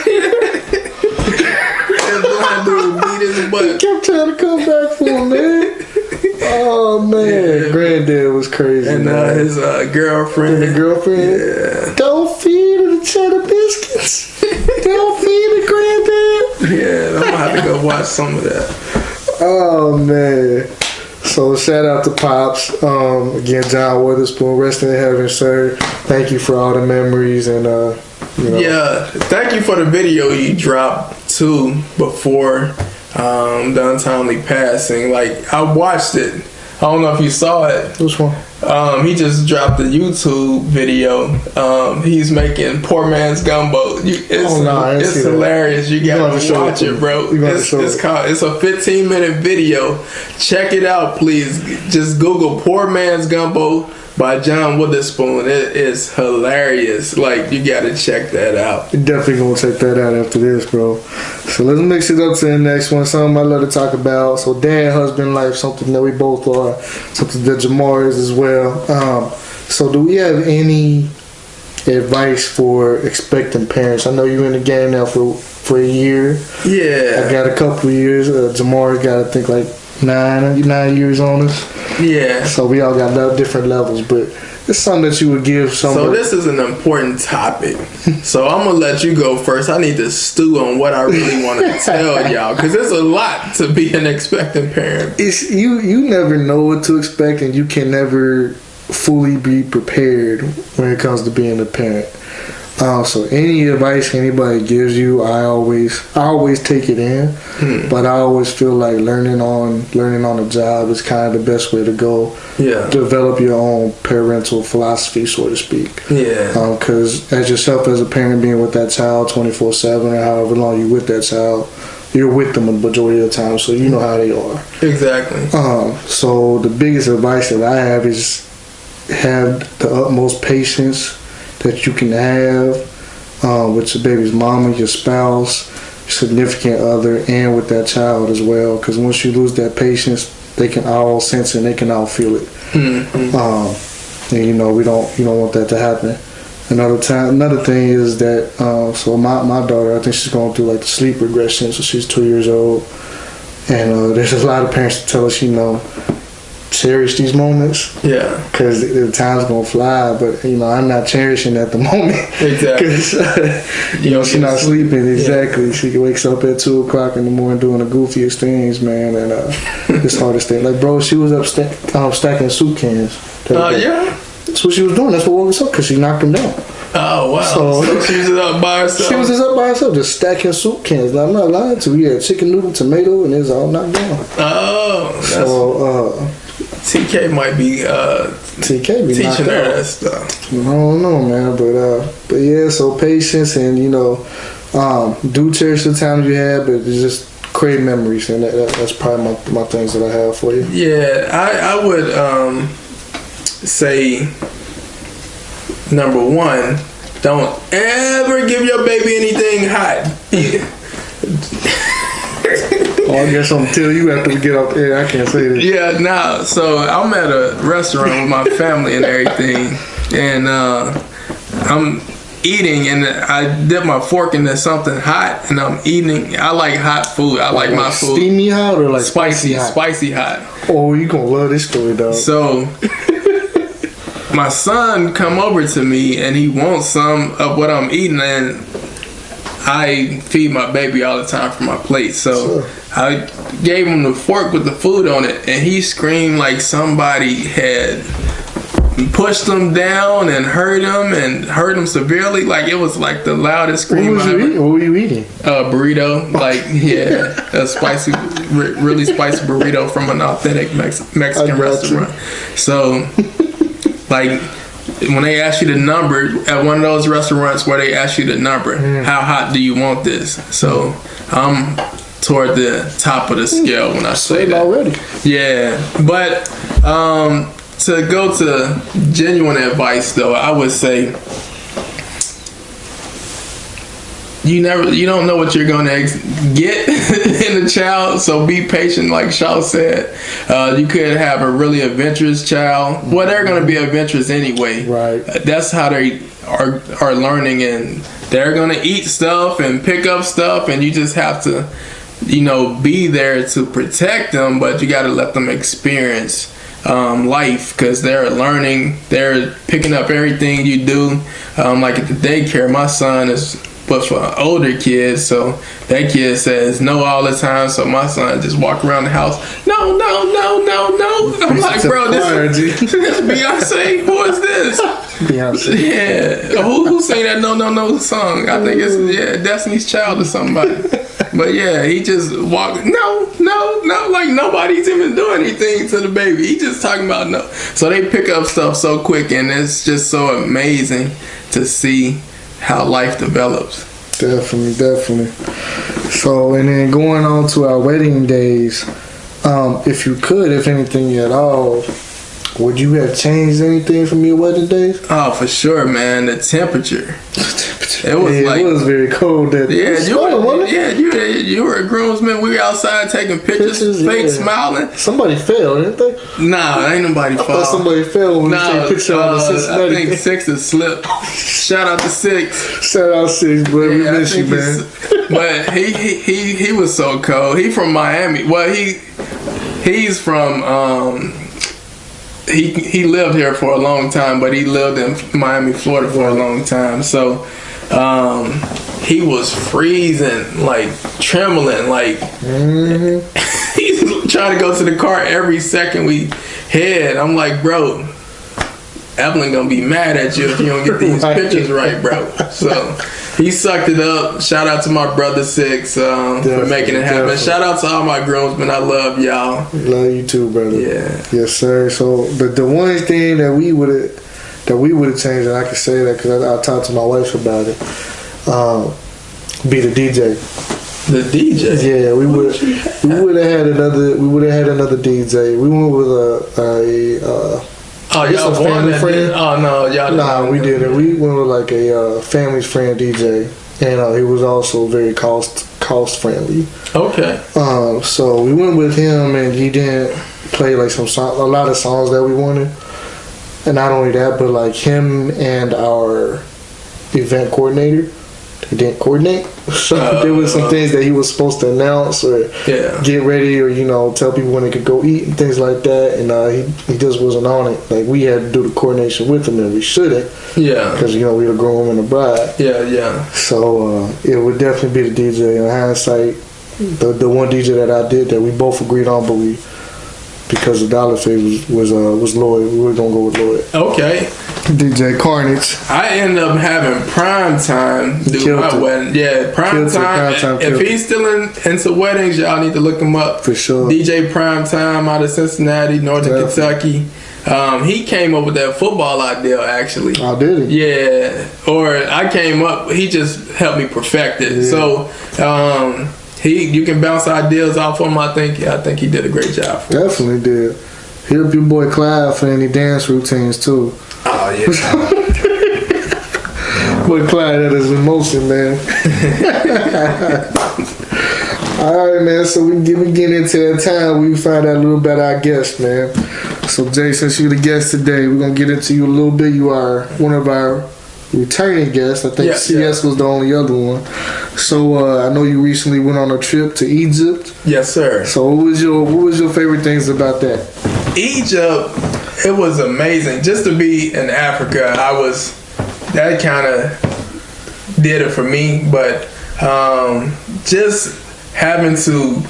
He kept trying to come back for him, man. Oh man, Granddad was crazy. And his girlfriend. Yeah. Don't feed her the cheddar biscuits. Don't feed the Granddad. Yeah, I'm gonna have to go watch some of that. Oh man. So shout out to Pops. Again, John Witherspoon, rest in heaven, sir. Thank you for all the memories and Yeah, thank you for the video you dropped too before the untimely passing. Like, I watched it. I don't know if you saw it. Which one? He just dropped a YouTube video. He's making poor man's gumbo. It's hilarious. You gotta watch it, bro. It's a 15-minute video. Check it out, please. Just Google poor man's gumbo by John Witherspoon. It is hilarious. Like, you gotta check that out. You're definitely gonna check that out after this, bro. So let's mix it up to the next one. Something I love to talk about. So dad, husband life, something that we both are, something that Jamar is as well. So do we have any advice for expectant parents? I know you're in the game now for a year. Yeah. I got a couple of years. Jamar got, I think, like 9 years on us. Yeah. So we all got different levels, but it's something that you would give somebody. So this is an important topic. So I'm gonna let you go first. I need to stew on what I really want to tell y'all, because there's a lot to be an expectant parent. It's you never know what to expect, and you can never fully be prepared when it comes to being a parent. So any advice anybody gives you, I always take it in, but I always feel like learning on the job is kind of the best way to go. Yeah. Develop your own parental philosophy, so to speak. Yeah. Because as yourself as a parent, being with that child 24/7 or however long you're with that child, you're with them the majority of the time, so you know how they are. Exactly. So the biggest advice that I have is have the utmost patience that you can have with your baby's mama, your spouse, your significant other, and with that child as well. Because once you lose that patience, they can all sense it and they can all feel it. And you know, you don't want that to happen. Another thing is that so my daughter, I think she's going through like the sleep regression, so she's 2 years old, and there's a lot of parents that tell us, you know, cherish these moments. Yeah. Because the time's gonna fly, but you know, I'm not cherishing at the moment. Exactly. Because you know, she's not sleeping. Exactly. Yeah. She wakes up at 2 o'clock in the morning doing the goofiest things, man, and it's hard to stay. Like, bro, she was up stacking soup cans. Yeah. That's what she was doing. That's what woke us up, because she knocked him down. Oh, wow. So she was just up by herself? She was just up by herself, just stacking soup cans. Now, I'm not lying to you. Yeah, chicken noodle, tomato, and it was all knocked down. Oh. So, TK might be teaching her that stuff. I don't know, man, but yeah. So patience, and you know, do cherish the times you had, but it's just create memories, and that's probably my things that I have for you. Yeah, I would say, number one, don't ever give your baby anything hot. I guess I'm gonna tell you after we get off the air. I can't say that. Yeah, nah. So I'm at a restaurant with my family and everything, and I'm eating, and I dip my fork into something hot, and I'm eating. I like hot food. I like my food steamy hot or like spicy hot? Spicy hot. Oh, you gonna love this story, dog. So my son come over to me, and he wants some of what I'm eating, and I feed my baby all the time from my plate. So sure. I gave him the fork with the food on it, and he screamed like somebody had pushed him down and hurt him severely. Like, it was like the loudest scream ever. What were you eating? A burrito. Like, yeah, a spicy, really spicy burrito from an authentic Mexican restaurant. So, like, when they ask you the number at one of those restaurants where they ask you the number, how hot do you want this? So I'm toward the top of the scale when I say that. Already. Yeah, but to go to genuine advice though, I would say you don't know what you're gonna get in a child, so be patient. Like Shaw said, you could have a really adventurous child. Well, they're gonna be adventurous anyway. Right. That's how they are learning, and they're gonna eat stuff and pick up stuff, and you just have to, you know, be there to protect them. But you got to let them experience life, because they're learning. They're picking up everything you do. Like at the daycare, my son is. But for an older kid, so that kid says no all the time, so my son just walk around the house, no. I'm like, bro, this is Beyonce? Who is this? Beyonce. Yeah. Who sang that no song? I think it's Destiny's Child or somebody. But yeah, he just walked, no, like nobody's even doing anything to the baby. He just talking about no. So they pick up stuff so quick, and it's just so amazing to see how life develops. Definitely. So, and then going on to our wedding days, if you could, if anything at all, would you have changed anything from your wedding days? Oh, for sure, man. The temperature. It was it was very cold that day. You were a groomsman. We were outside taking pictures fake smiling. Somebody fell, didn't they? Nah, ain't nobody fall. I thought somebody fell when we took a picture on the Cincinnati. I think 6 has slipped. Shout out to 6. Shout out 6, boy. We miss you, man. But he was so cold. He from Miami. Well, he's from he lived here for a long time, but he lived in Miami, Florida for a long time. So he was freezing, like trembling, like he's trying to go to the car every second we head. I'm like, bro, Evelyn gonna be mad at you if you don't get these pictures right, bro. So he sucked it up. Shout out to my brother 6 for making it happen. Shout out to all my groomsmen. I love y'all. Love you too, brother. Yeah. Yes, sir. So the one thing that we would have changed, and I can say that because I talked to my wife about it, be the DJ. The DJ. Yeah, we would have had another DJ. We went with a Oh, It's y'all a family won friend? Oh no, y'all didn't. Nah, we didn't. We went with like a family's friend DJ, and he was also very cost friendly. Okay. So we went with him, and he didn't play like a lot of songs that we wanted. And not only that, but like him and our event coordinator, they didn't coordinate. So there was some things that he was supposed to announce or get ready or tell people when they could go eat and things like that. And he just wasn't on it. Like we had to do the coordination with him, and we shouldn't. Yeah. Because we the groom and the bride. Yeah. So it would definitely be the DJ. In hindsight, the one DJ that I did that we both agreed on, but because the dollar fee was Lloyd, we were gonna go with Lloyd. Okay. DJ Carnage. I end up having Prime Time do my wedding. Yeah, Prime Time. If he's still into weddings, y'all need to look him up. For sure. DJ Prime Time out of Cincinnati, Northern Kentucky. He came up with that football idea, actually. Oh, did he? Yeah. Or I came up, he just helped me perfect it. Yeah. So, you can bounce ideas off him. I think he did a great job. Definitely did. Hit up your boy Clyde for any dance routines too. Oh yeah. Boy Clyde, that is emotion, man. All right, man. So we get into that time where we find out a little about our guest, man. So Jay, since you're the guest today, we're gonna get into you a little bit. You are one of our returning guests. I think CS was the only other one. So I know you recently went on a trip to Egypt. Yes, sir. So what was your favorite things about that? Egypt, it was amazing. Just to be in Africa, that kind of did it for me. But just having to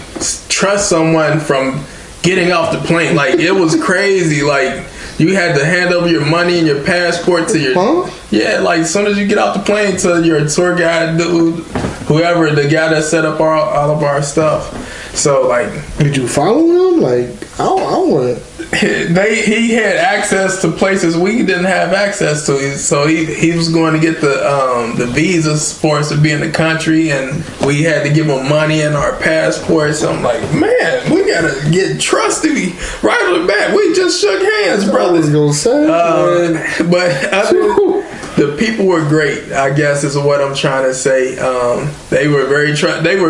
trust someone from getting off the plane, like it was crazy. Like you had to hand over your money and your passport to your like as soon as you get off the plane to your tour guide dude, whoever, the guy that set up all of our stuff. So like, did you follow him? Like I want. He had access to places we didn't have access to, so he was going to get the visas for us to be in the country, and we had to give him money and our passports. So I'm like, man, we gotta get trusty right on the bat. We just shook hands, brother. I was gonna say, but the people were great, I guess is what I'm trying to say. They were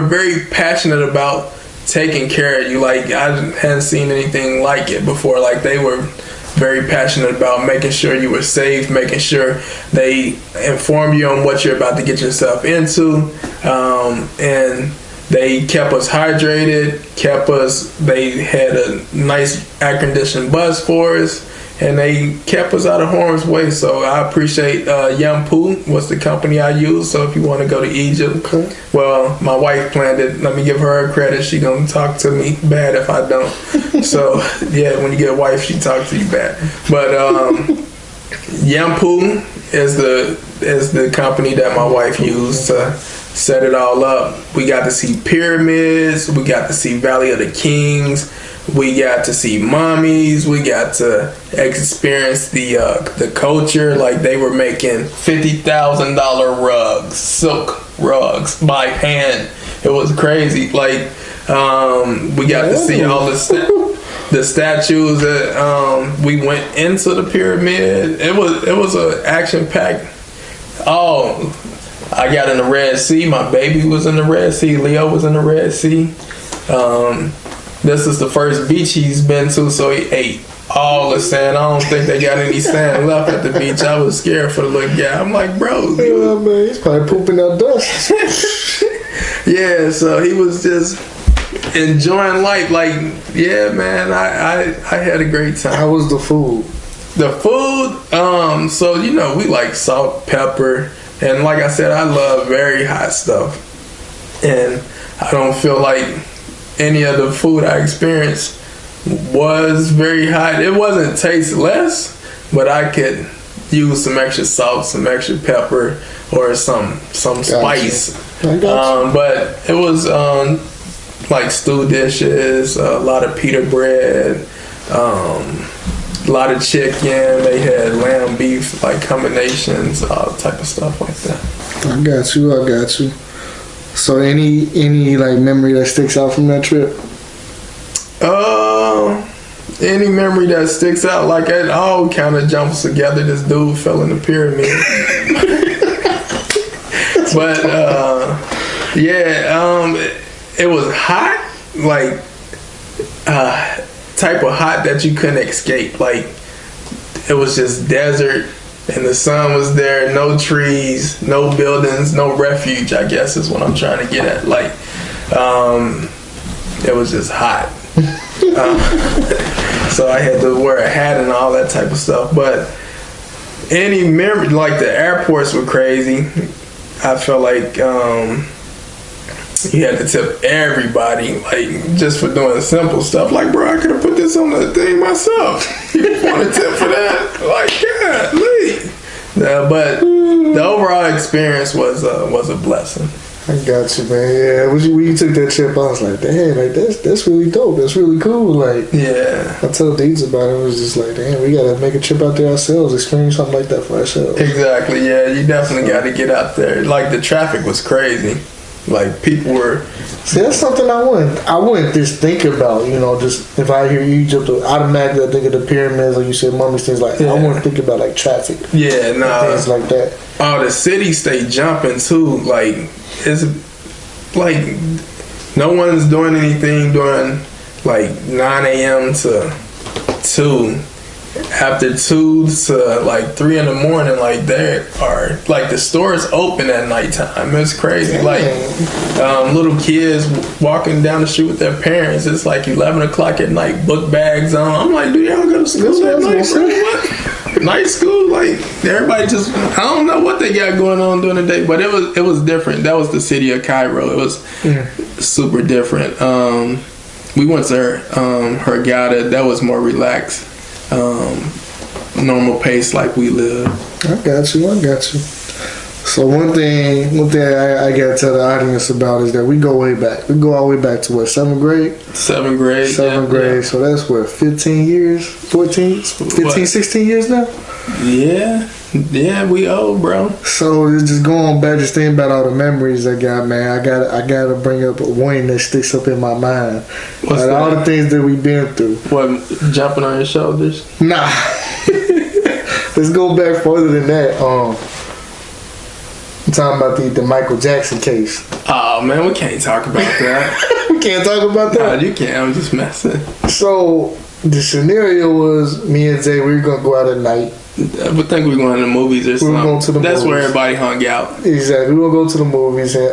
very passionate about taking care of you. Like I hadn't seen anything like it before. Like they were very passionate about making sure you were safe, making sure they inform you on what you're about to get yourself into, and they kept us hydrated, they had a nice air-conditioned bus for us, and they kept us out of harm's way. So I appreciate Yampu was the company I used. So if you want to go to Egypt, well, my wife planned it. Let me give her credit. She gonna talk to me bad if I don't. So yeah, when you get a wife, she talks to you bad. But Yampu is the company that my wife used to set it all up. We got to see pyramids. We got to see Valley of the Kings. We got to see mummies. We got to experience the culture. Like they were making $50,000 rugs, silk rugs by hand. It was crazy. Like we got to see all the statues that we went into the pyramid. It was an action packed. I got in the Red Sea. My baby was in the Red Sea. Leo was in the Red Sea. This is the first beach he's been to, so he ate all the sand. I don't think they got any sand left at the beach. I was scared for the little guy. I'm like, bro. Yeah, man, he's probably pooping out dust. Yeah, so he was just enjoying life. Like, yeah, man, I had a great time. How was the food? The food, so, we like salt, pepper, and like I said, I love very hot stuff. And I don't feel like any of the food I experienced was very hot. It wasn't tasteless, but I could use some extra salt, some extra pepper, or some spice. But it was like stew dishes, a lot of pita bread, a lot of chicken. They had lamb beef like combinations, all type of stuff like that. I got you. So any like memory that sticks out from that trip? any memory that sticks out, like it all kind of jumps together. This dude fell in the pyramid. But it was hot, like type of hot that you couldn't escape. Like it was just desert, and the sun was there. No trees, no buildings, no refuge. I guess is what I'm trying to get at. Like it was just hot. So I had to wear a hat and all that type of stuff. But any memory, like the airports were crazy. I felt like you had to tip everybody, like just for doing simple stuff. Like, bro, I could have put this on the thing myself. You want a tip for that? Like, God, but the overall experience was a blessing. I got you, man. Yeah, when you took that trip, I was like, damn, like that's really dope. That's really cool. Like, yeah. I told Deeds about it. It was just like, damn, we gotta make a trip out there ourselves, experience something like that for ourselves. Exactly. Yeah, you definitely got to get out there. Like the traffic was crazy. Like people were. See, that's something I wouldn't just think about. You know, just if I hear Egypt, automatically I think of the pyramids, like you said, mummies, things like that. I wouldn't think about like traffic. Yeah, things like that. Oh, the city stay jumping too. Like it's like no one's doing anything during like 9 a.m. to 2. After 2 to like 3 in the morning, like there are like the stores open at nighttime. It's crazy. Like little kids walking down the street with their parents. It's like 11 o'clock at night, book bags on. I'm like, do y'all go to school at night? What? Night school? Like everybody just, I don't know what they got going on during the day, but it was different. That was the city of Cairo. It was super different. We went to Hurghada. That was more relaxed. Normal pace like we live. I got you. So one thing I gotta tell the audience about is that we go way back. We go all the way back to what, 7th grade? 7th grade. 7th grade. Yeah. So that's what, 15 years? 16 years now? Yeah. Yeah, we old, bro. So just going back, just thinking about all the memories I got, man. I gotta bring up one that sticks up in my mind. What's that? All the things that we've been through. What, jumping on your shoulders? Nah. Let's go back further than that. I'm talking about the Michael Jackson case. Oh man, we can't talk about that. We can't talk about that? Nah, you can't. I'm just messing. So the scenario was me and Zay, we were gonna go out at night. I would think we were going to the movies or something. Going to the That's movies. where everybody hung out. Exactly. We were going to go to the movies, and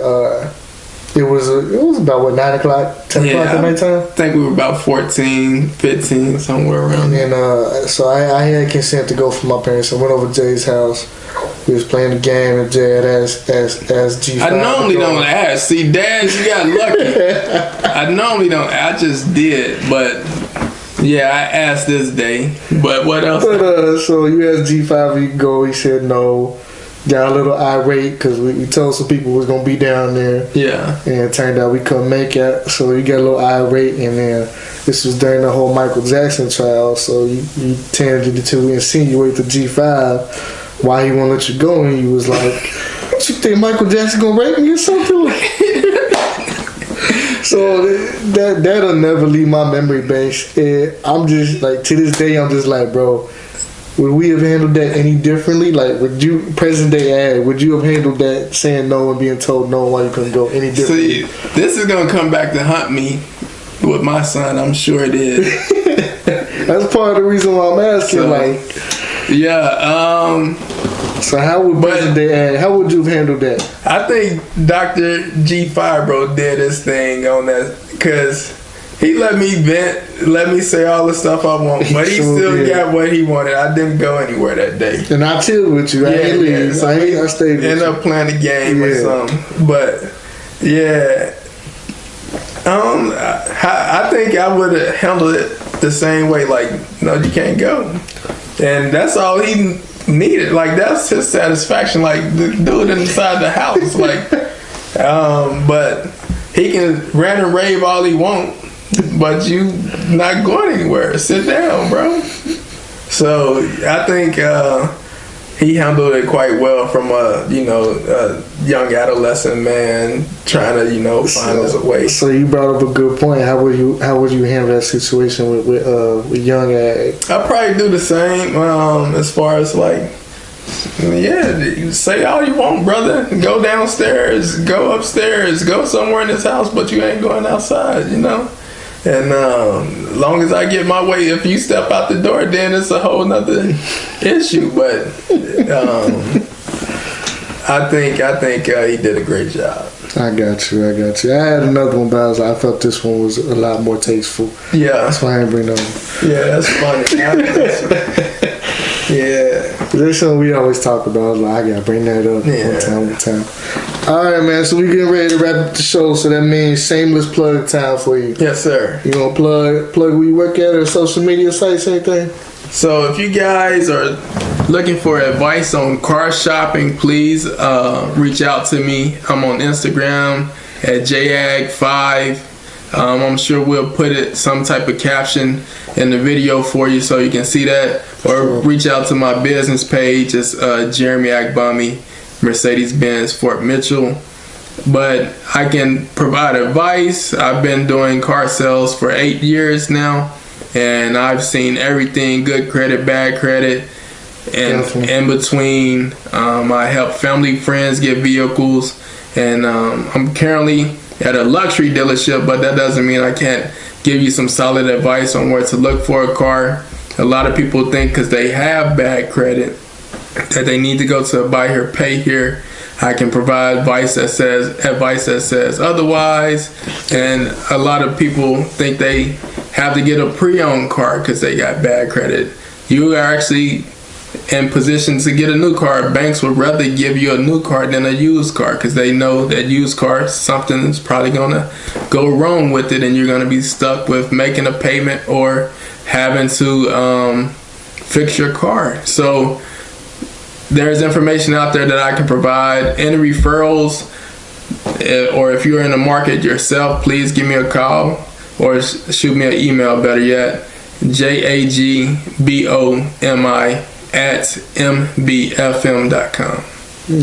it was about what, 9 o'clock, 10 o'clock at nighttime. I think we were about 14, 15, somewhere around there. And so I had consent to go from my parents. I went over to Jay's house. We was playing the game, and Jay had asked G5. I normally don't ask. See, Dad, you got lucky. I normally don't. I just did, but. Yeah, I asked this day, but what else? But, so you asked G5 if you could go. He said no. Got a little irate because we told some people was going to be down there. Yeah. And it turned out we couldn't make it. So you got a little irate. And then this was during the whole Michael Jackson trial. So you tended to insinuate to G5 why he won't let you go. And he was like, what you think, Michael Jackson going to rape me or something? So that'll never leave my memory base. And I'm just like, to this day, I'm just like, bro, would we have handled that any differently? Like, would you, present day ad, would you have handled that saying no and being told no why you couldn't go any differently? See, this is going to come back to haunt me with my son. I'm sure it is. That's part of the reason why I'm asking. So, like, yeah. So how would present day ad, how would you have handled that? I think Dr. G5 bro did his thing on that because he let me vent, let me say all the stuff I want, but he still got what he wanted. I didn't go anywhere that day. And I chilled with you. Yeah. So I stayed with you. End up playing the game or something. But yeah, I think I would have handled it the same way. Like, no, you can't go, and that's all he needed. Like, that's his satisfaction. Like, do it inside the house. Like, but he can rant and rave all he want, but you not going anywhere. Sit down, bro. So I think he handled it quite well from a young adolescent man trying to find his way. So you brought up a good point. How would you handle that situation with young Ag? I'd probably do the same as far as like, yeah, say all you want, brother. Go downstairs, go upstairs, go somewhere in this house, but you ain't going outside, And long as I get my way, if you step out the door, then it's a whole nother issue. But I think he did a great job. I got you. I had another one, but I felt this one was a lot more tasteful. Yeah, that's why I didn't bring that one. Yeah, that's funny. Yeah, this one we always talk about. I was like, I gotta bring that up one time. All right, man. So we getting ready to wrap up the show. So that means shameless plug time for you. Yes, sir. You gonna plug where you work at or social media sites, anything? So if you guys are looking for advice on car shopping, please reach out to me. I'm on Instagram at JAG5. I'm sure we'll put some type of caption in the video for you so you can see that. Or reach out to my business page. It's Jeremy Agbami, Mercedes-Benz Fort Mitchell. But I can provide advice. I've been doing car sales for 8 years now, and I've seen everything: good credit, bad credit, and in between. I help family, friends get vehicles, and I'm currently at a luxury dealership, but that doesn't mean I can't give you some solid advice on where to look for a car. A lot of people think because they have bad credit that they need to go to a buy here, pay here. I can provide advice that says otherwise, and a lot of people think they have to get a pre-owned car because they got bad credit. You are actually in position to get a new car. Banks would rather give you a new car than a used car because they know that used car, something's probably gonna go wrong with it, and you're gonna be stuck with making a payment or having to fix your car. So there's information out there that I can provide. Any referrals, or if you're in the market yourself, please give me a call or shoot me an email, better yet, jagbomi@mbfm.com.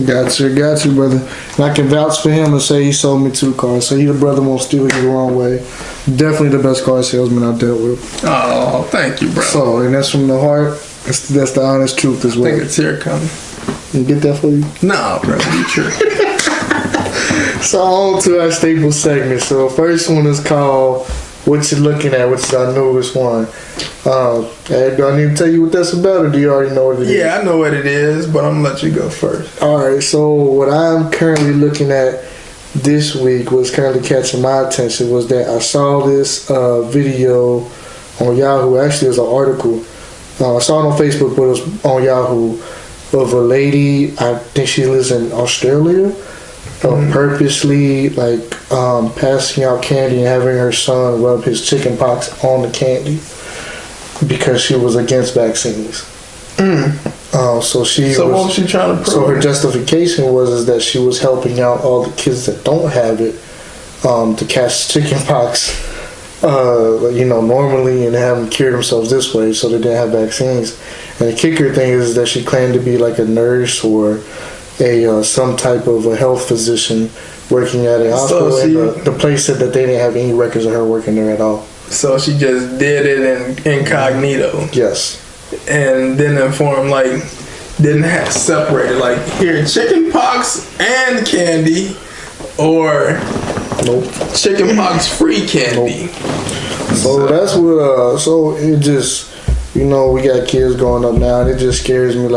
Got you, brother. And I can vouch for him and say he sold me 2 cars, so your brother won't steal you the wrong way. Definitely the best car salesman I've dealt with. Oh, thank you, bro. So, and that's from the heart. That's the honest truth as well. I think it's here coming. Can get that for you? No, bro, you true. So on to our staple segment. So first one is called "What You Looking At," which is our newest one. Hey, do I need to tell you what that's about, or do you already know what it is? Yeah, I know what it is, but I'm gonna let you go first. All right. So what I'm currently looking at this week, was currently catching my attention, was that I saw this video on Yahoo. Actually, it was an article. I saw it on Facebook, but it was on Yahoo, of a lady, I think she lives in Australia, purposely passing out candy and having her son rub his chicken pox on the candy because she was against vaccines. So what was she trying to prove? So her justification was that she was helping out all the kids that don't have it to catch chicken pox normally, and have them cure themselves this way, so they didn't have vaccines. And the kicker thing is that she claimed to be like a nurse or some type of a health physician working at a hospital, and the place said that they didn't have any records of her working there at all. So she just did it in incognito. Yes. And didn't inform, didn't have separated, here, chicken pox and candy, or nope, chicken pox free candy. Nope. So that's what, so it just, we got kids growing up now, and it just scares me,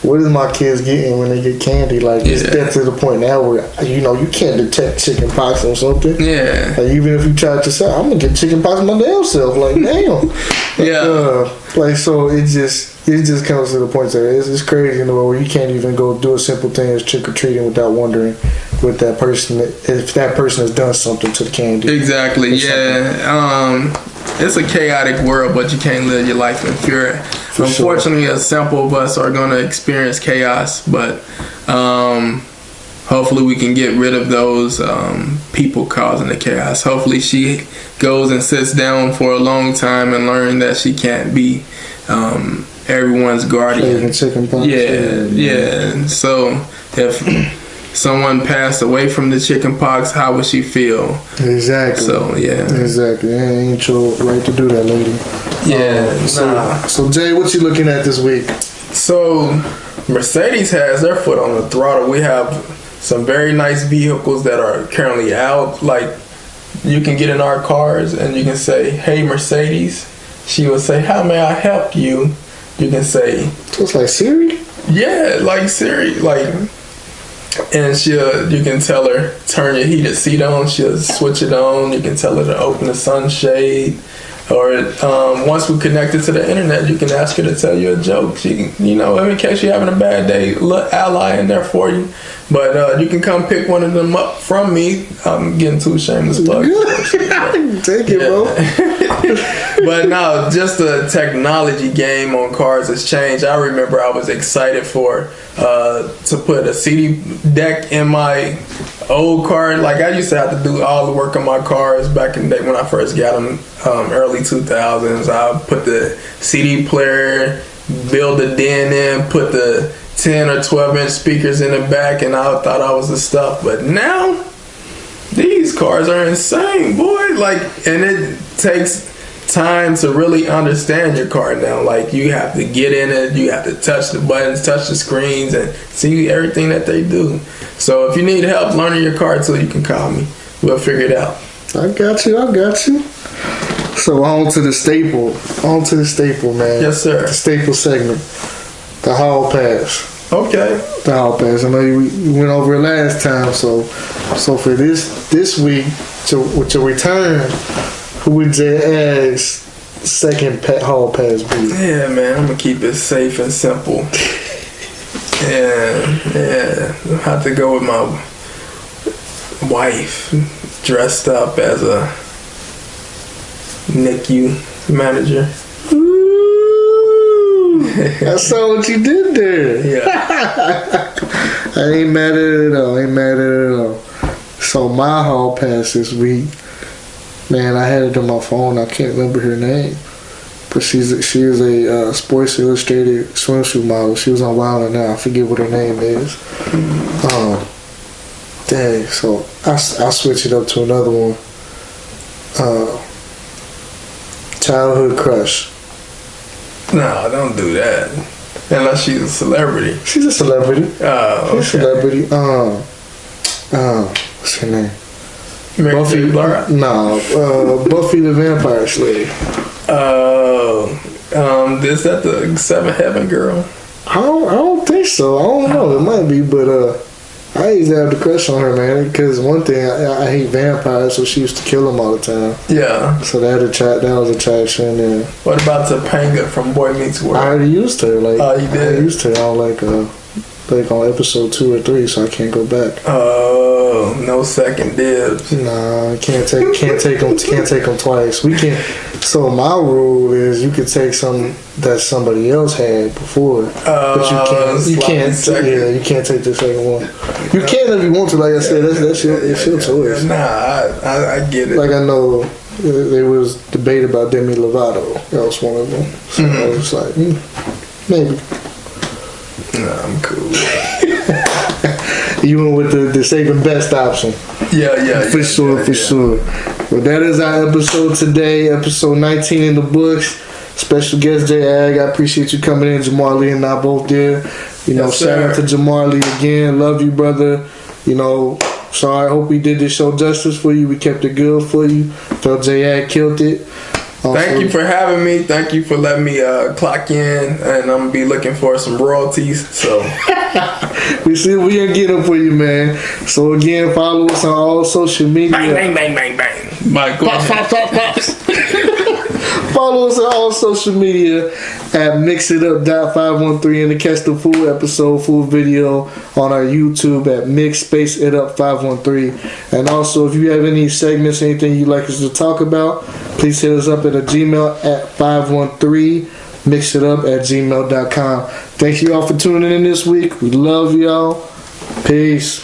what is my kids getting when they get candy? It's that to the point now where, you can't detect chicken pox or something. Yeah. Even if you try to say, I'm going to get chicken pox my damn self. Damn. Yeah. So it just comes to the point that it's crazy in the world where you can't even go do a simple thing as trick-or-treating without wondering if that person has done something to the candy. Exactly, yeah. It's a chaotic world, but you can't live your life in fear. Unfortunately, a sample of us are going to experience chaos, but hopefully we can get rid of those people causing the chaos. Hopefully she goes and sits down for a long time and learns that she can't be everyone's guardian. Chickenpox. Yeah. So if someone passed away from the chickenpox, how would she feel? Exactly. So yeah. Exactly. It ain't your right to do that, lady. Yeah. So Jay, what you looking at this week? So Mercedes has their foot on the throttle. We have some very nice vehicles that are currently out. Like, you can get in our cars and you can say, "Hey Mercedes." She will say, "How may I help you?" You can say, So it's like Siri? yeah, like Siri, like, and you can tell her, turn your heated seat on. She'll switch it on. You can tell her to open the sunshade. Or once we connected to the internet, you can ask her to tell you a joke. She can, in case you're having a bad day, little ally in there for you. But you can come pick one of them up from me. I'm getting too shameless plug. Take it, bro. But no, just the technology game on cars has changed. I remember I was excited to put a CD deck in my old car. Like, I used to have to do all the work on my cars back in the day when I first got them, early 2000s. I put the CD player, build the den in, put the 10 or 12 inch speakers in the back, and I thought I was the stuff. But now these cars are insane, boy. Like, and it takes time to really understand your car now. Like, you have to get in it, you have to touch the buttons, touch the screens, and see everything that they do. So if you need help learning your car too, you can call me. We'll figure it out. I got you. So on to the staple, man. Yes, sir. The staple segment, the hall pass. Okay. The hall pass. I know we went over it last time, so for this week, with your return, who would Jay Ag's second hall pass be? Yeah, man, I'm gonna keep it safe and simple. Yeah, I have to go with my wife, dressed up as a NICU manager. Ooh, I saw what you did there. Yeah. I ain't mad at it at all. So my hall pass this week, man, I had it on my phone. I can't remember her name, but she is a Sports Illustrated swimsuit model. She was on Wild 'N Out. I forget what her name is. Dang. So I switched it up to another one. Childhood crush. No, don't do that. Unless she's a celebrity. She's a celebrity. Oh, okay. She's a celebrity. What's her name? Buffy. No, Buffy the Vampire Slayer. Is that the Seventh Heaven girl? I don't think so. I don't know. It might be, but I used to have the crush on her, man. Because one thing, I hate vampires, so she used to kill them all the time. Yeah. So that was attraction. And What about Topanga from Boy Meets World? I already used her. Like, oh, you did? I used her on like on episode 2 or 3, so I can't go back. Oh, no second dibs. Nah, can't take them twice. We can't. So my rule is you can take some that somebody else had before, but you can't take the second one. You can if you want to. Like I said, that's your choice. Nah, I get it. Like, I know there was debate about Demi Lovato. That was one of them. So I was just like, maybe. Nah, I'm cool. You went with the safe and best option. Yeah. For sure. Well, that is our episode today. Episode 19 in the books. Special guest Jay Ag. I appreciate you coming in. Jamar Lee and I both there. Shout out to Jamar Lee again. Love you, brother. Sorry, I hope we did this show justice for you. We kept it good for you. Felt Jay Ag killed it. Thank you for having me. Thank you for letting me clock in, and I'm gonna be looking for some royalties. So we gonna get them for you, man. So again, follow us on all social media. Bang, bang, bang, bang, bang. Mike, go ahead. Pops. Follow us on all social media at mixitup.513 and to catch the full episode, full video on our YouTube at mix_it_up513. And also, if you have any segments, anything you'd like us to talk about, please hit us up at a Gmail at 513mixitup@gmail.com. Thank you all for tuning in this week. We love y'all. Peace.